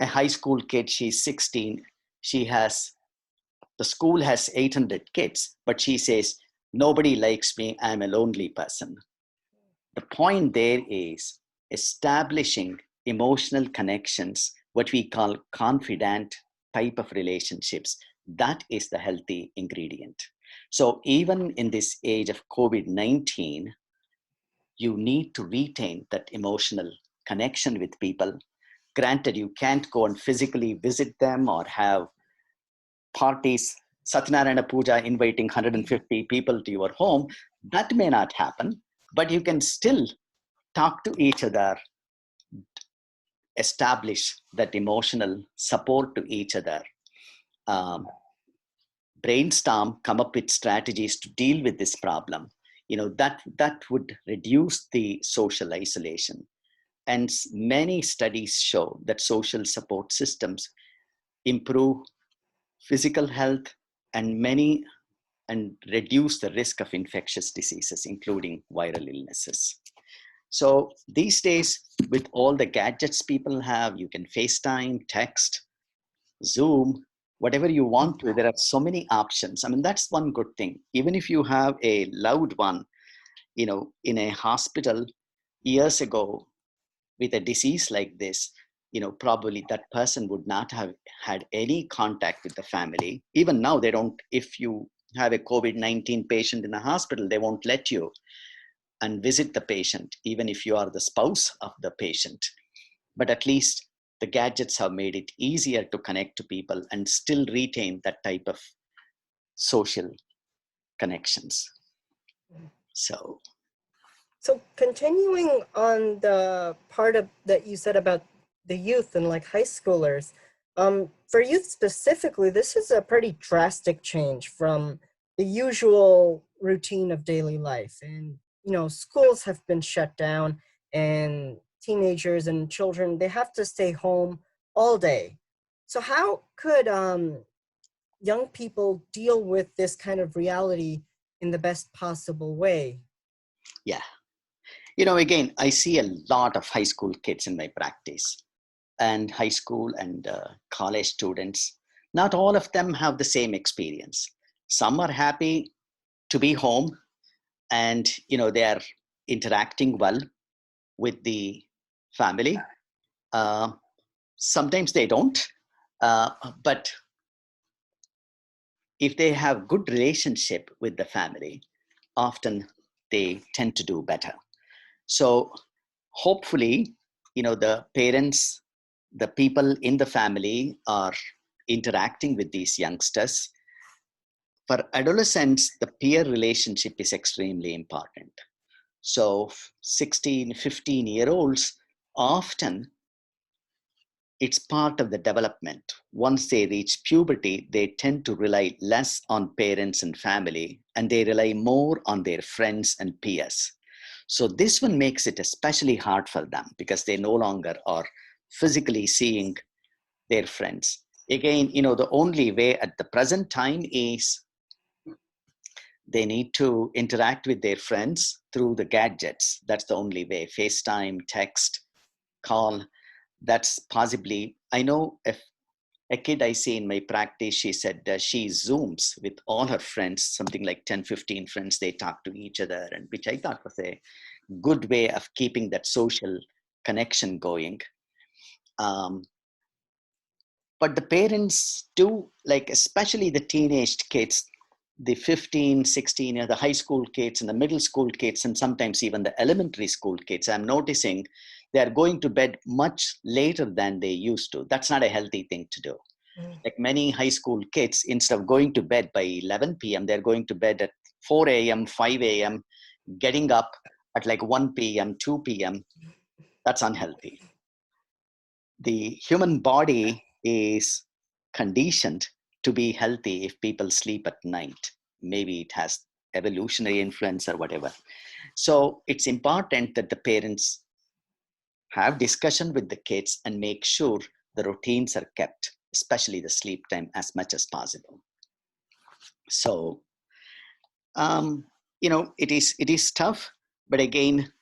a high school kid, she's 16, she has, the school has 800 kids, but she says, nobody likes me, I'm a lonely person. The point there is establishing emotional connections, what we call confidant type of relationships. That is the healthy ingredient. So even in this age of COVID-19, you need to retain that emotional connection with people. Granted, you can't go and physically visit them or have parties, Satyanarayana Puja, inviting 150 people to your home. That may not happen, but you can still talk to each other, establish that emotional support to each other, brainstorm, come up with strategies to deal with this problem. That would reduce the social isolation. And many studies show that social support systems improve physical health and reduce the risk of infectious diseases, including viral illnesses. So these days, with all the gadgets people have, you can FaceTime, text, Zoom, whatever you want to. There are so many options. I mean, that's one good thing. Even if you have a loved one, in a hospital years ago with a disease like this, probably that person would not have had any contact with the family. Even now, they don't, if you have a COVID-19 patient in a hospital, they won't let you and visit the patient, even if you are the spouse of the patient. But at least the gadgets have made it easier to connect to people and still retain that type of social connections. So continuing on the part of that you said about the youth and like high schoolers, for youth specifically, this is a pretty drastic change from the usual routine of daily life. And, schools have been shut down and teenagers and children, they have to stay home all day. So how could young people deal with this kind of reality in the best possible way? yeah, again, I see a lot of high school kids in my practice, and high school and college students. Not all of them have the same experience. Some are happy to be home, and they are interacting well with the family. Sometimes they don't, but if they have good relationship with the family, often they tend to do better. So hopefully, the parents, the people in the family are interacting with these youngsters. For adolescents, the peer relationship is extremely important. So 16, 15-year-olds, often it's part of the development. Once they reach puberty, they tend to rely less on parents and family, and they rely more on their friends and peers. So this one makes it especially hard for them because they no longer are physically seeing their friends. Again, the only way at the present time is they need to interact with their friends through the gadgets. That's the only way. FaceTime, text, call. That's possibly, I know if a kid I see in my practice, she said she Zooms with all her friends, something like 10, 15 friends. They talk to each other, and which I thought was a good way of keeping that social connection going. But the parents do, like, especially the teenage kids, the 15, 16, the high school kids and the middle school kids, and sometimes even the elementary school kids, I'm noticing they're going to bed much later than they used to. That's not a healthy thing to do. Like many high school kids, instead of going to bed by 11 p.m., they're going to bed at 4 a.m., 5 a.m., getting up at like 1 p.m., 2 p.m. That's unhealthy. The human body is conditioned to be healthy if people sleep at night. Maybe it has evolutionary influence or whatever. So it's important that the parents have discussion with the kids and make sure the routines are kept, especially the sleep time, as much as possible. So it is tough, but again,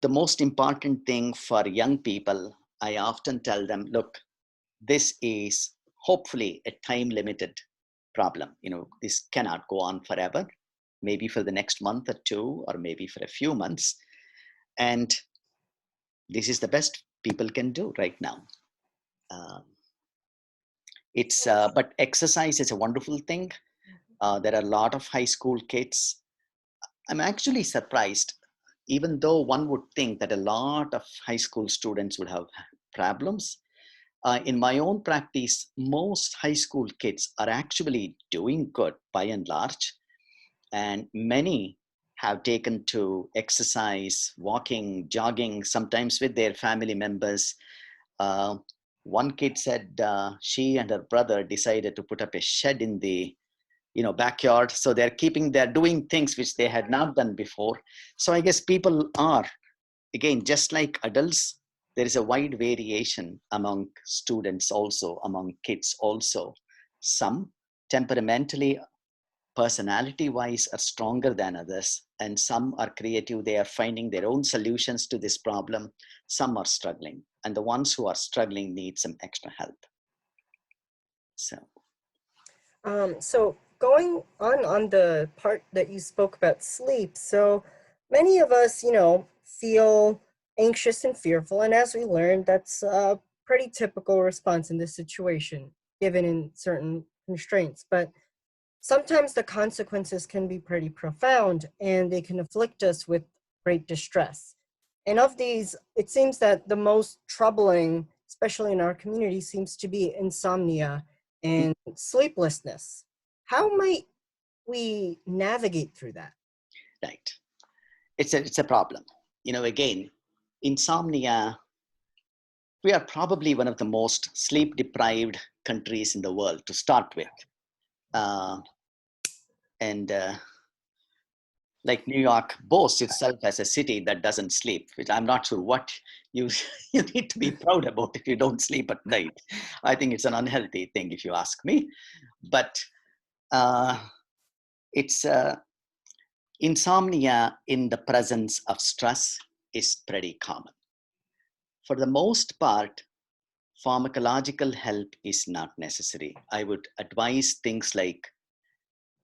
the most important thing for young people, I often tell them, look, this is hopefully a time limited problem. This cannot go on forever, maybe for the next month or two, or maybe for a few months. And this is the best people can do right now. But exercise is a wonderful thing. There are a lot of high school kids. I'm actually surprised, even though one would think that a lot of high school students would have problems. In my own practice, most high school kids are actually doing good by and large. And many have taken to exercise, walking, jogging, sometimes with their family members. Uh, One kid said she and her brother decided to put up a shed in the backyard. So they're doing things which they had not done before. So I guess people are, again, just like adults, there is a wide variation among students also, among kids also. Some temperamentally, personality wise, are stronger than others, and some are creative. They are finding their own solutions to this problem. Some are struggling, and the ones who are struggling need some extra help. So going on the part that you spoke about sleep, so many of us, feel anxious and fearful, and as we learned, that's a pretty typical response in this situation, given in certain constraints. But sometimes the consequences can be pretty profound, and they can afflict us with great distress. And of these, it seems that the most troubling, especially in our community, seems to be insomnia and sleeplessness. How might we navigate through that? Right. It's a problem. Again, insomnia, we are probably one of the most sleep deprived countries in the world to start with. And like New York boasts itself as a city that doesn't sleep, which I'm not sure what you you need to be proud about if you don't sleep at night. I think it's an unhealthy thing, if you ask me. But it's insomnia in the presence of stress is pretty common. For the most part, pharmacological help is not necessary. I would advise things like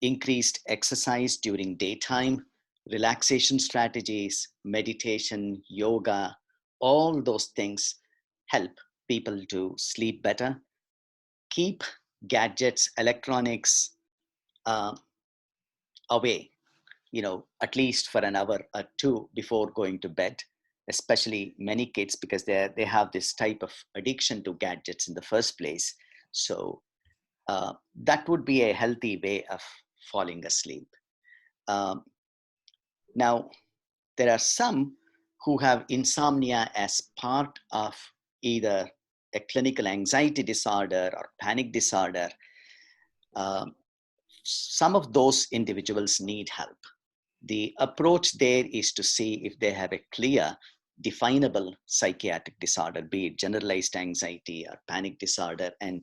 increased exercise during daytime, relaxation strategies, meditation, yoga, all those things help people to sleep better. Keep gadgets, electronics uh, away, at least for an hour or two before going to bed, especially many kids, because they have this type of addiction to gadgets in the first place. So that would be a healthy way of falling asleep. Um, Now, there are some who have insomnia as part of either a clinical anxiety disorder or panic disorder. Some of those individuals need help. The approach there is to see if they have a clear, definable psychiatric disorder, be it generalized anxiety or panic disorder, and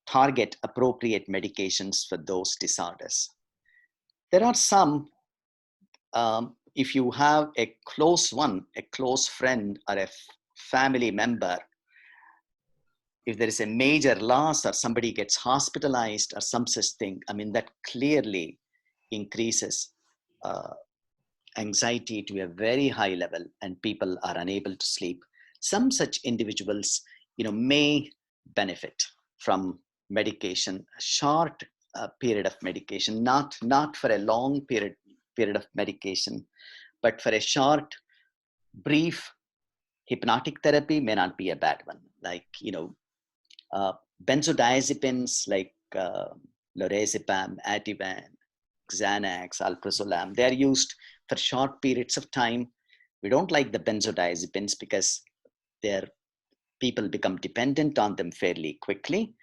target appropriate medications for those disorders. There are some, if you have a close friend or a family member, if there is a major loss or somebody gets hospitalized or some such thing, that clearly increases anxiety to a very high level, and people are unable to sleep. Some such individuals, may benefit from medication, a short period of medication, not for a long period of medication, but for a short, brief hypnotic therapy may not be a bad one. Like, Benzodiazepines like lorazepam, Ativan, Xanax, alprazolam, they are used for short periods of time. We don't like the benzodiazepines because people become dependent on them fairly quickly.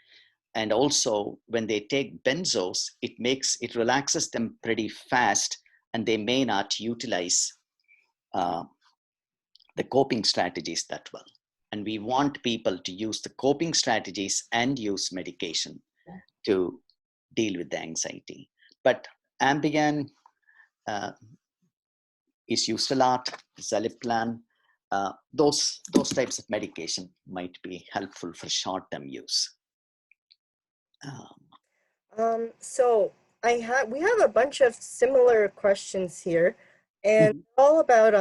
And also when they take benzos, it relaxes them pretty fast, and they may not utilize uh, the coping strategies that well. And we want people to use the coping strategies and use medication to deal with the anxiety. But Ambien uh, is used a lot, Zaliplan, those types of medication might be helpful for short-term use. So we have a bunch of similar questions here, and all about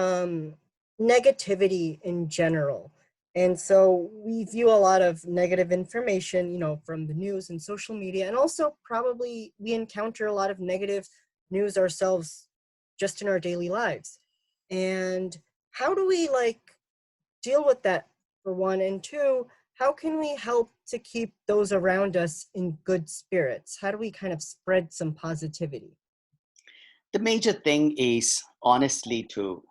negativity in general. And so we view a lot of negative information, from the news and social media, and also probably we encounter a lot of negative news ourselves just in our daily lives. And how do we deal with that, for one? And two, how can we help to keep those around us in good spirits? How do we kind of spread some positivity? The major thing is honestly to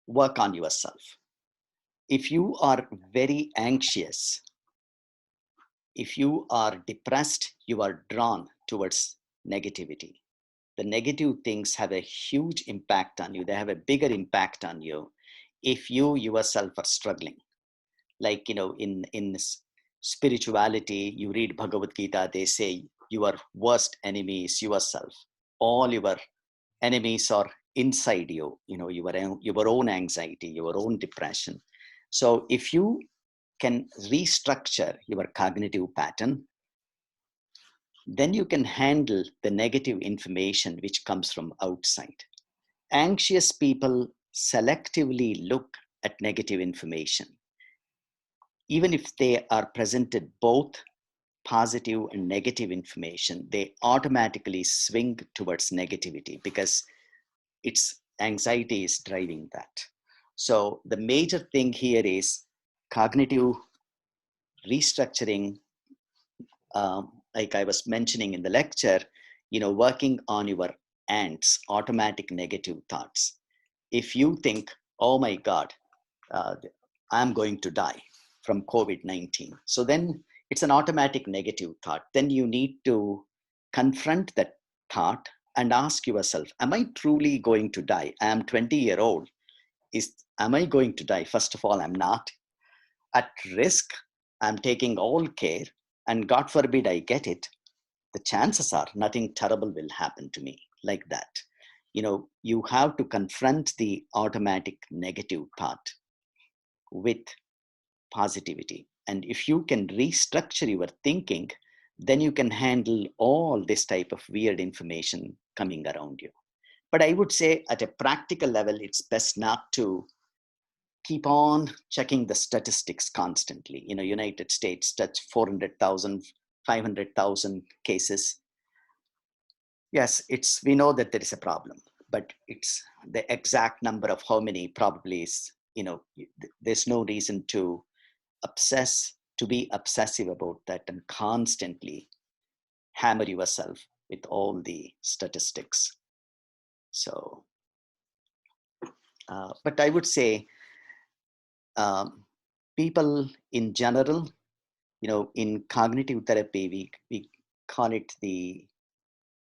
work on yourself. If you are very anxious, if you are depressed, you are drawn towards negativity. The negative things have a huge impact on you. They have a bigger impact on you if you yourself are struggling. Like, in spirituality, you read Bhagavad Gita, they say your worst enemy is yourself. All your enemies are inside you, your own anxiety, your own depression. So if you can restructure your cognitive pattern, then you can handle the negative information which comes from outside. Anxious people selectively look at negative information. Even if they are presented both positive and negative information, they automatically swing towards negativity because it's anxiety is driving that. So the major thing here is cognitive restructuring. Like I was mentioning in the lecture, working on your ants, automatic negative thoughts. If you think, oh my God, I'm going to die from COVID-19. So then it's an automatic negative thought. Then you need to confront that thought and ask yourself, am I truly going to die? I am 20-year-old. Am I going to die? First of all, I'm not. At risk, I'm taking all care, and God forbid I get it, the chances are nothing terrible will happen to me, like that. You have to confront the automatic negative thought with positivity. And if you can restructure your thinking, then you can handle all this type of weird information coming around you. But I would say at a practical level, it's best not to keep on checking the statistics constantly. United States touch 400,000, 500,000 cases. Yes, we know that there is a problem, but it's the exact number of how many probably is, there's no reason to be obsessive about that and constantly hammer yourself with all the statistics. So, but I would say people in general, in cognitive therapy, we call it the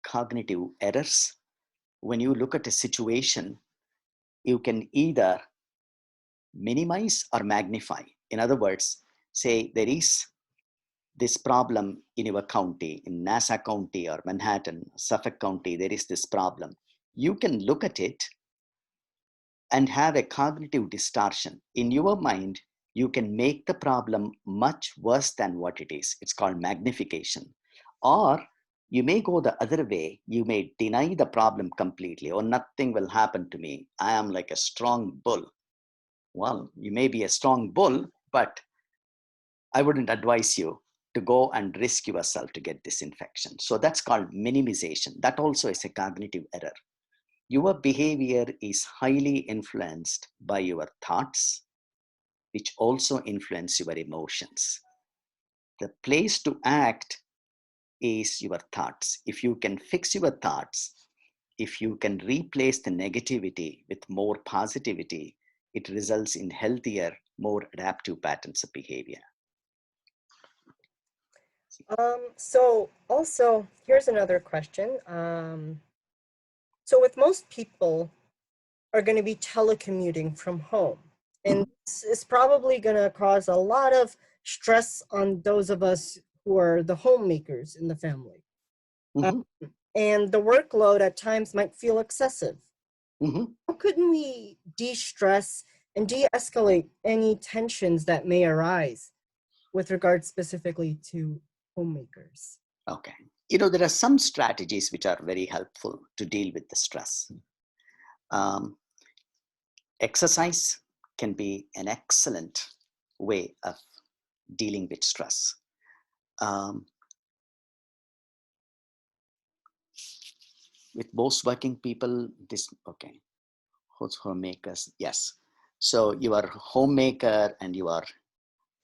cognitive errors. When you look at a situation, you can either minimize or magnify. In other words, say there is this problem in your county, in Nassau County or Manhattan, Suffolk County, there is this problem. You can look at it and have a cognitive distortion. In your mind, you can make the problem much worse than what it is. It's called magnification. Or you may go the other way. You may deny the problem completely, or nothing will happen to me. I am like a strong bull. Well, you may be a strong bull, but I wouldn't advise you to go and risk yourself to get this infection. So that's called minimization. That also is a cognitive error. Your behavior is highly influenced by your thoughts, which also influence your emotions. The place to act is your thoughts. If you can fix your thoughts, if you can replace the negativity with more positivity, it results in healthier, more adaptive patterns of behavior. So also, here's another question. So with most people are going to be telecommuting from home, and this is probably going to cause a lot of stress on those of us who are the homemakers in the family. Mm-hmm. And the workload at times might feel excessive. Mm-hmm. How couldn't we de-stress and de-escalate any tensions that may arise with regard specifically to homemakers? Okay. You know, there are some strategies which are very helpful to deal with the stress. Exercise can be an excellent way of dealing with stress. With most working people, okay, who's homemakers? Yes. So you are homemaker and you are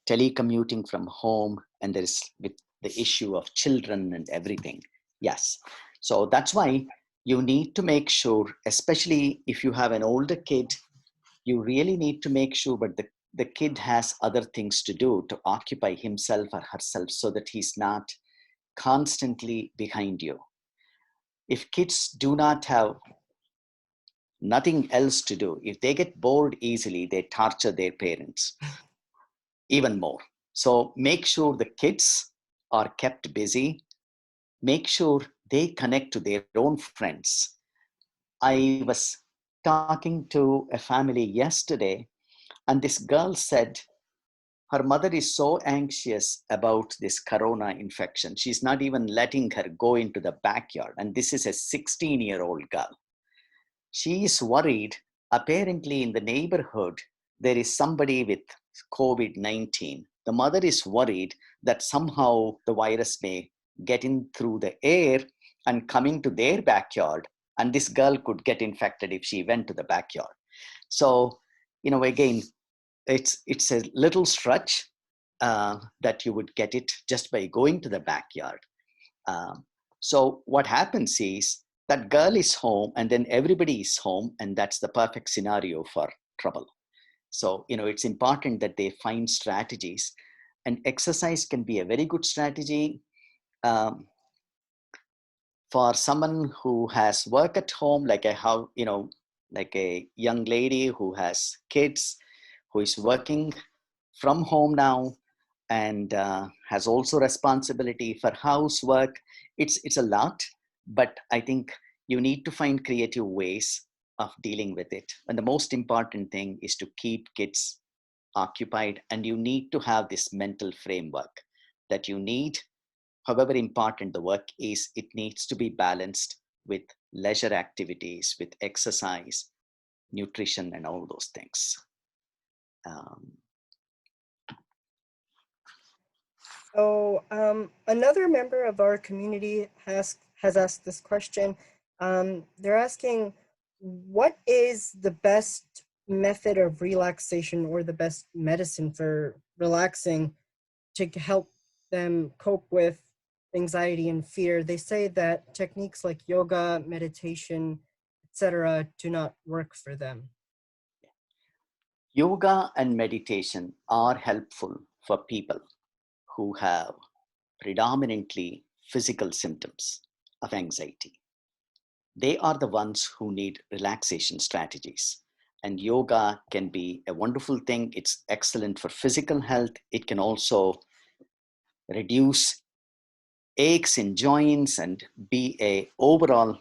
telecommuting from home, and there is with the issue of children and everything. Yes. So that's why you need to make sure, especially if you have an older kid, you really need to make sure that the kid has other things to do to occupy himself or herself so that he's not constantly behind you. If kids do not have nothing else to do, if they get bored easily, they torture their parents even more. So make sure the kids are kept busy. Make sure they connect to their own friends. I was talking to a family yesterday, and this girl said her mother is so anxious about this corona infection. She's not even letting her go into the backyard. And this is a 16-year-old girl. She is worried. Apparently, in the neighborhood, there is somebody with COVID-19. The mother is worried that somehow the virus may get in through the air and coming to their backyard, and this girl could get infected if she went to the backyard. So, you know, again, it's a little stretch that you would get it just by going to the backyard. So what happens is that girl is home and then everybody is home, and that's the perfect scenario for trouble. So, you know, it's important that they find strategies, and exercise can be a very good strategy. For someone who has work at home, like like a young lady who has kids, who is working from home now, and has also responsibility for housework. It's a lot, but I think you need to find creative ways of dealing with it. And the most important thing is to keep kids occupied, and you need to have this mental framework that you need. However important the work is, it needs to be balanced with leisure activities, with exercise, nutrition, and all those things. So another member of our community has asked this question. They're asking, what is the best method of relaxation or the best medicine for relaxing to help them cope with anxiety and fear? They say that techniques like yoga, meditation, etc., do not work for them. Yoga and meditation are helpful for people who have predominantly physical symptoms of anxiety. They are the ones who need relaxation strategies. And yoga can be a wonderful thing. It's excellent for physical health. It can also reduce aches in joints and be a overall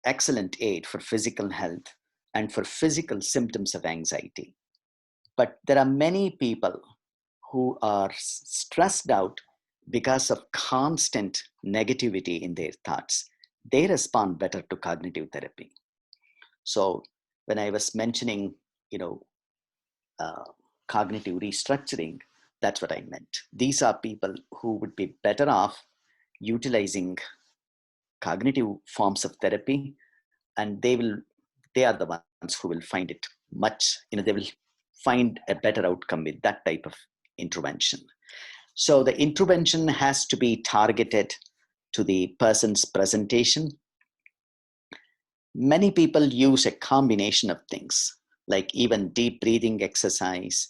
excellent aid for physical health and for physical symptoms of anxiety. But there are many people who are stressed out because of constant negativity in their thoughts. They respond better to cognitive therapy. So when I was mentioning, cognitive restructuring, that's what I meant. These are people who would be better off utilizing cognitive forms of therapy, and they are the ones who will find it much, they will find a better outcome with that type of intervention. So the intervention has to be targeted to the person's presentation. Many people use a combination of things, like even deep breathing exercise,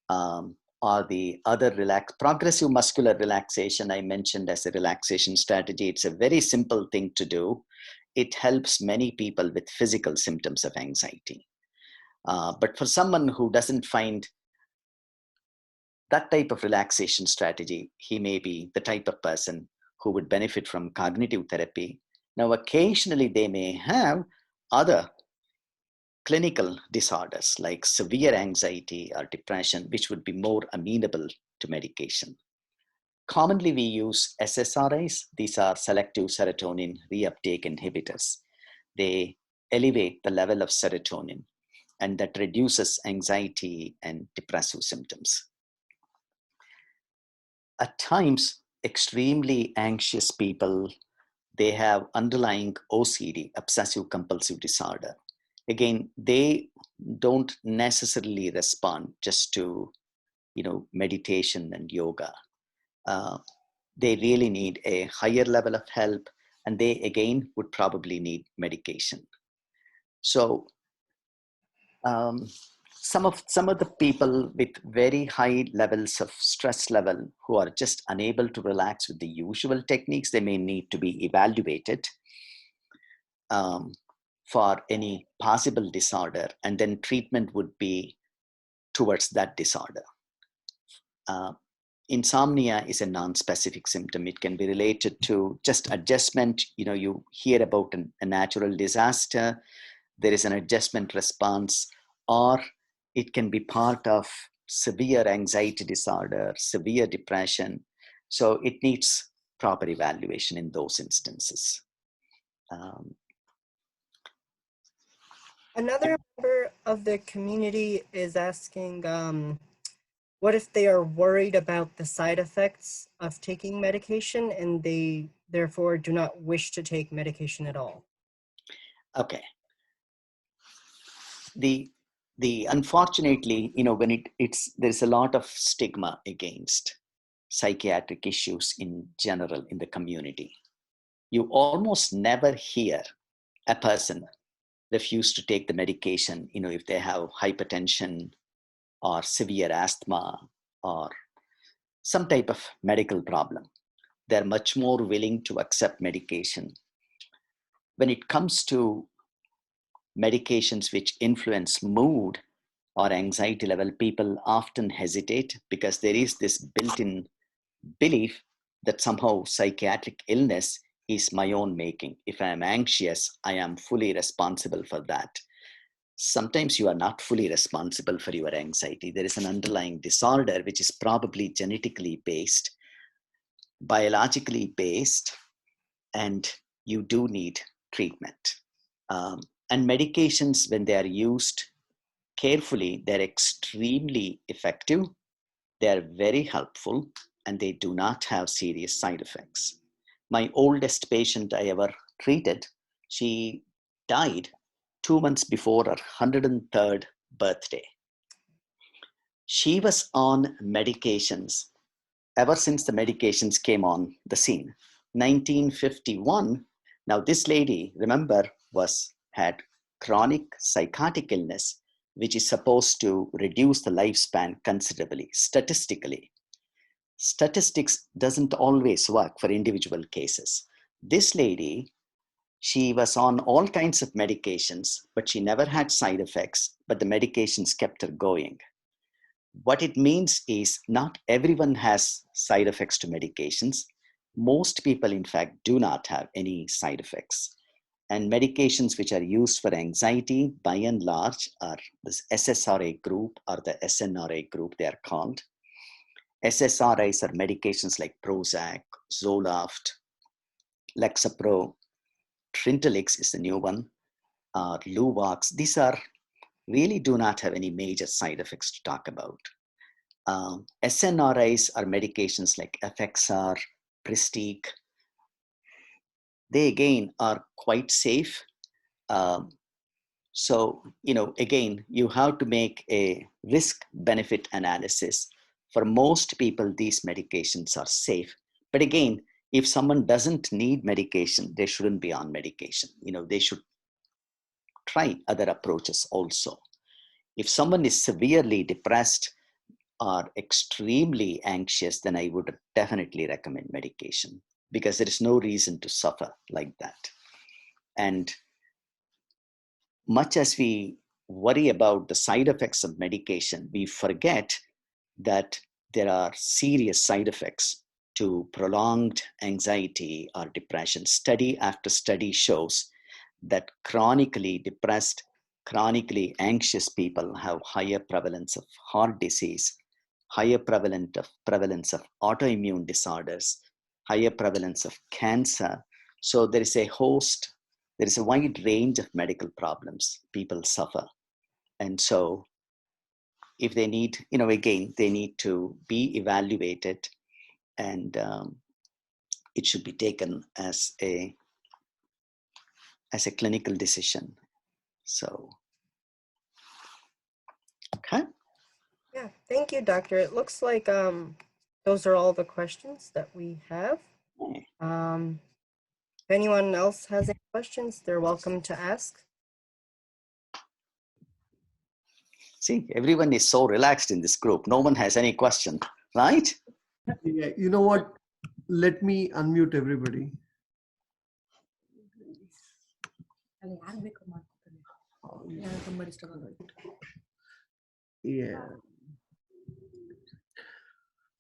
or the other progressive muscular relaxation I mentioned as a relaxation strategy. It's a very simple thing to do. It helps many people with physical symptoms of anxiety. But for someone who doesn't find that type of relaxation strategy, he may be the type of person who would benefit from cognitive therapy. Now, occasionally they may have other clinical disorders like severe anxiety or depression, which would be more amenable to medication. Commonly, we use SSRIs. These are selective serotonin reuptake inhibitors. They elevate the level of serotonin, and that reduces anxiety and depressive symptoms. At times, extremely anxious people, they have underlying OCD, obsessive compulsive disorder. Again, they don't necessarily respond just to, meditation and yoga. They really need a higher level of help, and they again would probably need medication. So some of the people with very high levels of stress level who are just unable to relax with the usual techniques, they may need to be evaluated for any possible disorder, and then treatment would be towards that disorder. Insomnia is a non-specific symptom. It can be related to just adjustment. You hear about a natural disaster, there is an adjustment response, or it can be part of severe anxiety disorder, severe depression. So it needs proper evaluation in those instances. Another member of the community is asking, what if they are worried about the side effects of taking medication and they therefore do not wish to take medication at all? Okay. The unfortunately, when there's a lot of stigma against psychiatric issues in general in the community. You almost never hear a person refuse to take the medication, if they have hypertension or severe asthma or some type of medical problem. They're much more willing to accept medication. When it comes to medications which influence mood or anxiety level, people often hesitate because there is this built-in belief that somehow psychiatric illness is my own making. If I am anxious, I am fully responsible for that. Sometimes you are not fully responsible for your anxiety. There is an underlying disorder which is probably genetically based, biologically based, and you do need treatment. And medications, when they are used carefully, they're extremely effective, they're very helpful, and they do not have serious side effects. My oldest patient I ever treated, she died 2 months before her 103rd birthday. She was on medications ever since the medications came on the scene. 1951, now this lady, remember, had chronic psychotic illness, which is supposed to reduce the lifespan considerably, statistically. Statistics doesn't always work for individual cases. This lady, she was on all kinds of medications, but she never had side effects, but the medications kept her going. What it means is not everyone has side effects to medications. Most people, in fact, do not have any side effects. And medications which are used for anxiety, by and large, are this SSRI group or the SNRI group, they are called. SSRIs are medications like Prozac, Zoloft, Lexapro, Trintelix is the new one, Luvox. These really do not have any major side effects to talk about. SNRIs are medications like Effexor, Pristiq. They again are quite safe. So, again, you have to make a risk-benefit analysis For most people, these medications are safe. But again, if someone doesn't need medication, they shouldn't be on medication. They should try other approaches also. If someone is severely depressed or extremely anxious, then I would definitely recommend medication, because there is no reason to suffer like that. And much as we worry about the side effects of medication, we forget that there are serious side effects to prolonged anxiety or depression. Study after study shows that chronically depressed, chronically anxious people have higher prevalence of heart disease, higher prevalence of autoimmune disorders, higher prevalence of cancer. So there is a wide range of medical problems people suffer. And so if they need, again, they need to be evaluated, and it should be taken as a clinical decision. So, okay. Yeah, thank you, doctor. It looks like those are all the questions that we have. If anyone else has any questions, they're welcome to ask. See, everyone is so relaxed in this group. No one has any question, right? Yeah, you know what? Let me unmute everybody. Yeah.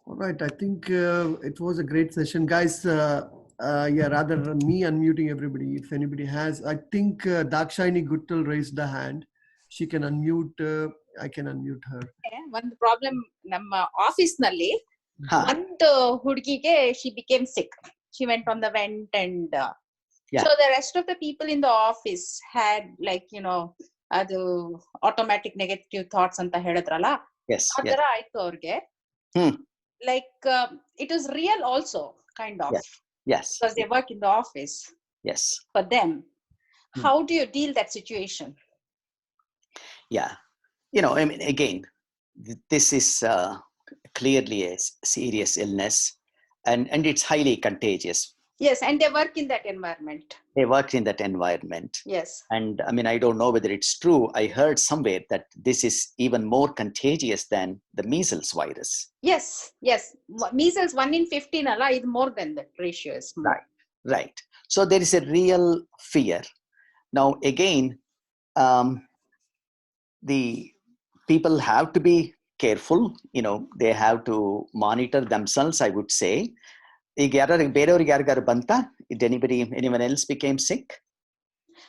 All right. I think it was a great session, guys. Yeah, rather me unmuting everybody. If anybody has, I think Dakshayani Guttal raised the hand. She can unmute. I can unmute her. ಒಂದು problem ನಮ್ಮ office ನಲ್ಲಿ ಒಂದು ಹುಡುಗಿಗೆ she became sick. She went on the vent, and so the rest of the people in the office had ಅದು automatic negative thoughts ಅಂತ ಹೇಳಿದ್ರಲ್ಲ, ಆ ತರ ಆಯ್ತು ಅವ್ರಿಗೆ. Like it was real also, kind of. Yes. Because they work in the office. Yes. For them, how do you deal that situation? Yeah. I mean, again, this is clearly a serious illness, and it's highly contagious. Yes, and they work in that environment. They work in that environment. Yes. And I mean, I don't know whether it's true. I heard somewhere that this is even more contagious than the measles virus. Yes. Measles 1 in 15, is more than that ratio is more. Right. So there is a real fear. Now, again, the people have to be careful. They have to monitor themselves, I would say. Did anyone else became sick?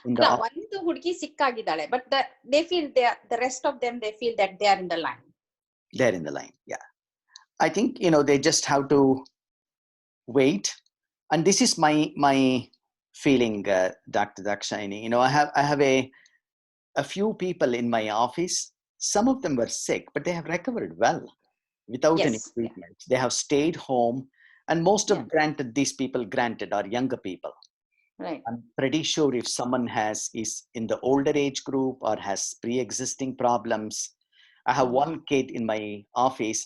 ಒಂದು ಹುಡುಗಿ ಸಿಕ್ ಆಗಿದ್ದಾಳೆ, but they feel the rest of them, they feel that they are in the line. They're in the line, yeah. I think they just have to wait, and this is my feeling, Dr. Dakshayani. I have a few people in my office. Some of them were sick, but they have recovered well without any treatment. They have stayed home, and most of these people are younger people. Right. I'm pretty sure if someone is in the older age group or has pre-existing problems. I have one kid in my office,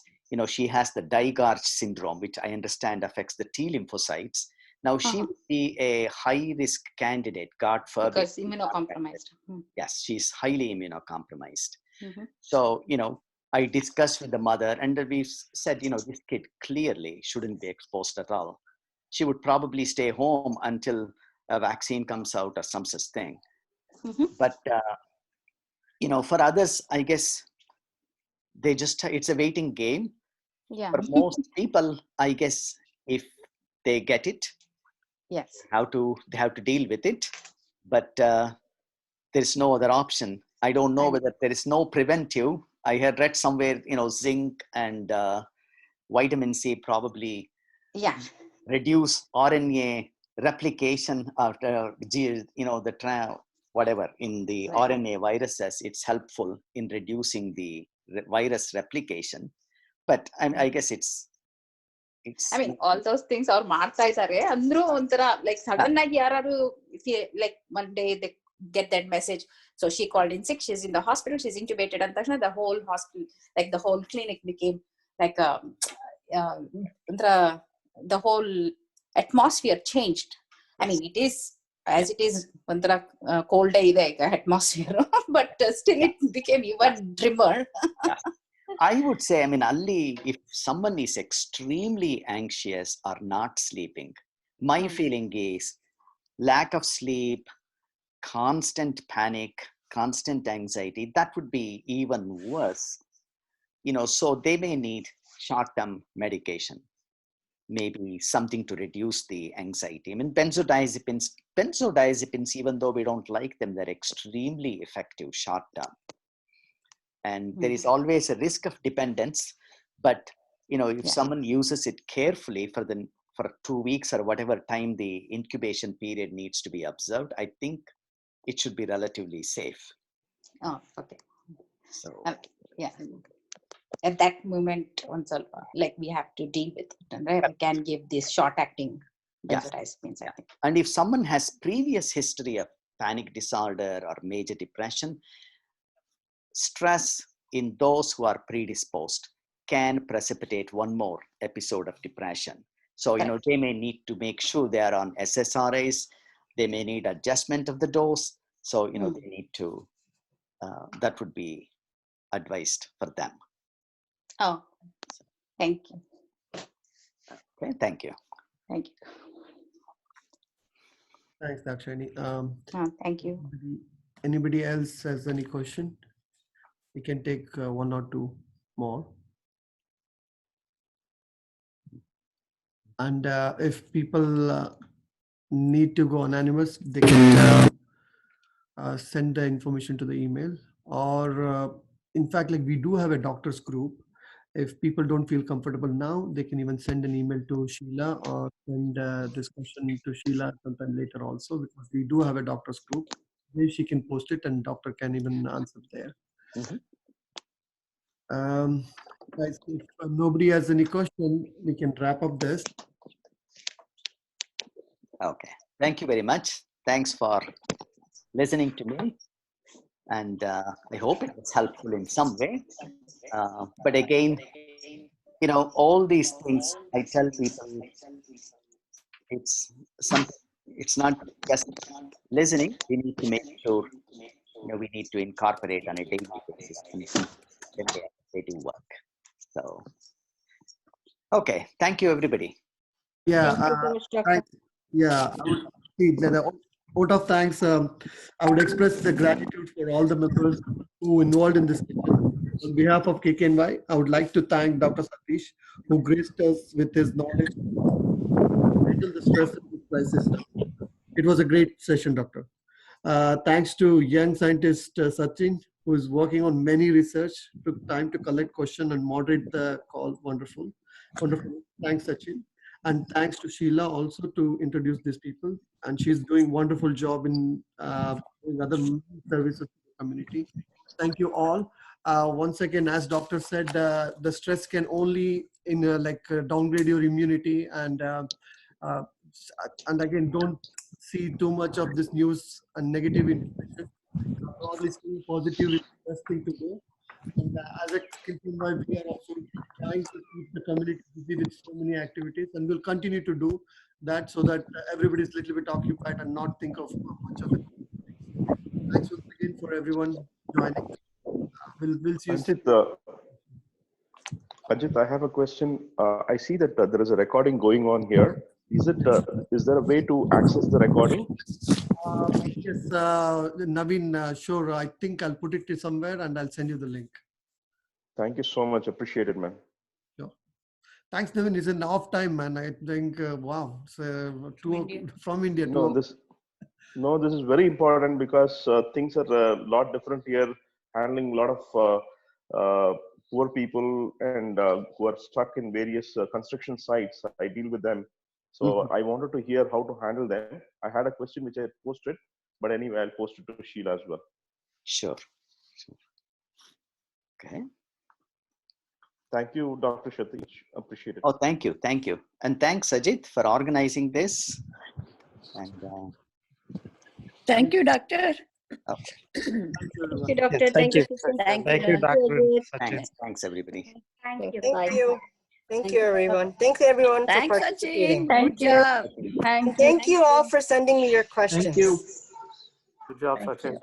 she has the Dygard syndrome, which I understand affects the T lymphocytes. Now she would be a high risk candidate, God forbid. Because immunocompromised. Yes, she's highly immunocompromised. So, I discussed with the mother, and we said, this kid clearly shouldn't be exposed at all. She would probably stay home until a vaccine comes out or some such thing. But, for others, I guess it's a waiting game. Yeah. For most people, I guess if they get it, yes, they have to deal with it. But there's no other option. I don't know whether there is no preventive. I had read somewhere, zinc and vitamin C probably reduce RNA replication after, whatever in the RNA viruses. It's helpful in reducing the virus replication. But I guess it's I mean, all those things are ಮಾಡ್ತಾ ಇದ್ದಾರೆ ಅಂದ್ರೂ ಒಂಥರ like sudden ಆಗಿ ಯಾರು like one day they get that message, so she called in sick, she's in the hospital, she's intubated, and the whole hospital, like the whole clinic became like the whole atmosphere changed. I mean, it is as it is cold atmosphere, but still it became even dimmer. I would say, I mean, only if someone is extremely anxious or not sleeping, my feeling is lack of sleep, constant panic, constant anxiety, that would be even worse. So they may need short-term medication, maybe something to reduce the anxiety. I mean, benzodiazepines, even though we don't like them, they're extremely effective short-term. And there is always a risk of dependence, but if someone uses it carefully for 2 weeks or whatever time the incubation period needs to be observed, I think it should be relatively safe. Oh, okay. So yeah, at that moment like we have to deal with it, and we can give this short acting benzodiazepines, I think. And if someone has previous history of panic disorder or major depression, stress in those who are predisposed can precipitate one more episode of depression. So, they may need to make sure they are on SSRIs. They may need adjustment of the dose. So, they need to, that would be advised for them. Oh, thank you. Okay, thank you. Thank you. Thanks, Dakshayani. Thank you. Anybody else has any question? We can take one or two more. And if people need to go anonymous, they can send the information to the email, or in fact, like we do have a doctors group. If people don't feel comfortable now, they can even send an email to Sheila or send this question to Sheila sometime later also, because we do have a doctors group where she can post it and doctor can even answer there. Guys, if nobody has any question, we can wrap up this. Okay, thank you very much. Thanks for listening to me, and I hope it was helpful in some way. But again, all these things I tell people, it's something. It's not just listening. We need to make sure we need to incorporate on a daily basis when they do work. So, okay, thank you, everybody. Yeah, Thank you so much, Doctor. yeah. Out of thanks, I would express the gratitude for all the members who involved in this session. On behalf of KKNY, I would like to thank Dr. Satish, who graced us with his knowledge to handle the stress of this crisis. It was a great session, Doctor. Thanks to young scientist Sachin, who is working on many research, took time to collect questions and moderate the call. Wonderful. Wonderful. Thanks, Sachin. And thanks to Sheila also to introduce these people. And she's doing wonderful job in doing other services to the community. Thank you all. Once again, as doctor said, the stress can only downgrade your immunity, and again, don't see too much of this news and negative information. Probably staying positive is the best thing to do. And as a KKNY, we are also trying to keep the community busy with so many activities, and we'll continue to do that so that everybody is a little bit occupied and not think of much of it. Thanks once again for everyone joining. We'll see you soon. Ajit, I have a question. I see that there is a recording going on here. Is there a way to access the recording? Yes, Naveen, sure. I think I'll put it somewhere and I'll send you the link. Thank you so much. Appreciate it, man. Sure. Thanks, Naveen. It's an off time, man. I think, wow. So from India. No, this is very important because things are a lot different here, handling a lot of poor people and who are stuck in various construction sites. I deal with them. So I wanted to hear how to handle them. I had a question which I posted, but anyway, I'll post it to Sheila as well. Sure. Okay. Thank you, Dr. Satish. Appreciate it. Oh, thank you. Thank you. And thanks, Ajit, for organizing this. And thank you, Doctor. Okay. Thank you, doctor. Yes, Thank you, you. Susan. Thank you, Dr. Sachin. Thanks, everybody. Thank you. Thank Bye. you. Thank you, everyone. Thanks, everyone, for Thanks, participating. Sachin. Thank Good you. job. And thank you all for sending me your questions. Thank you. Good job, Sachin.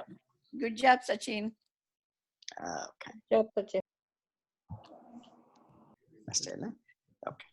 Good job, Sachin. Okay. Job, Sachin. Mr. Ella? Okay.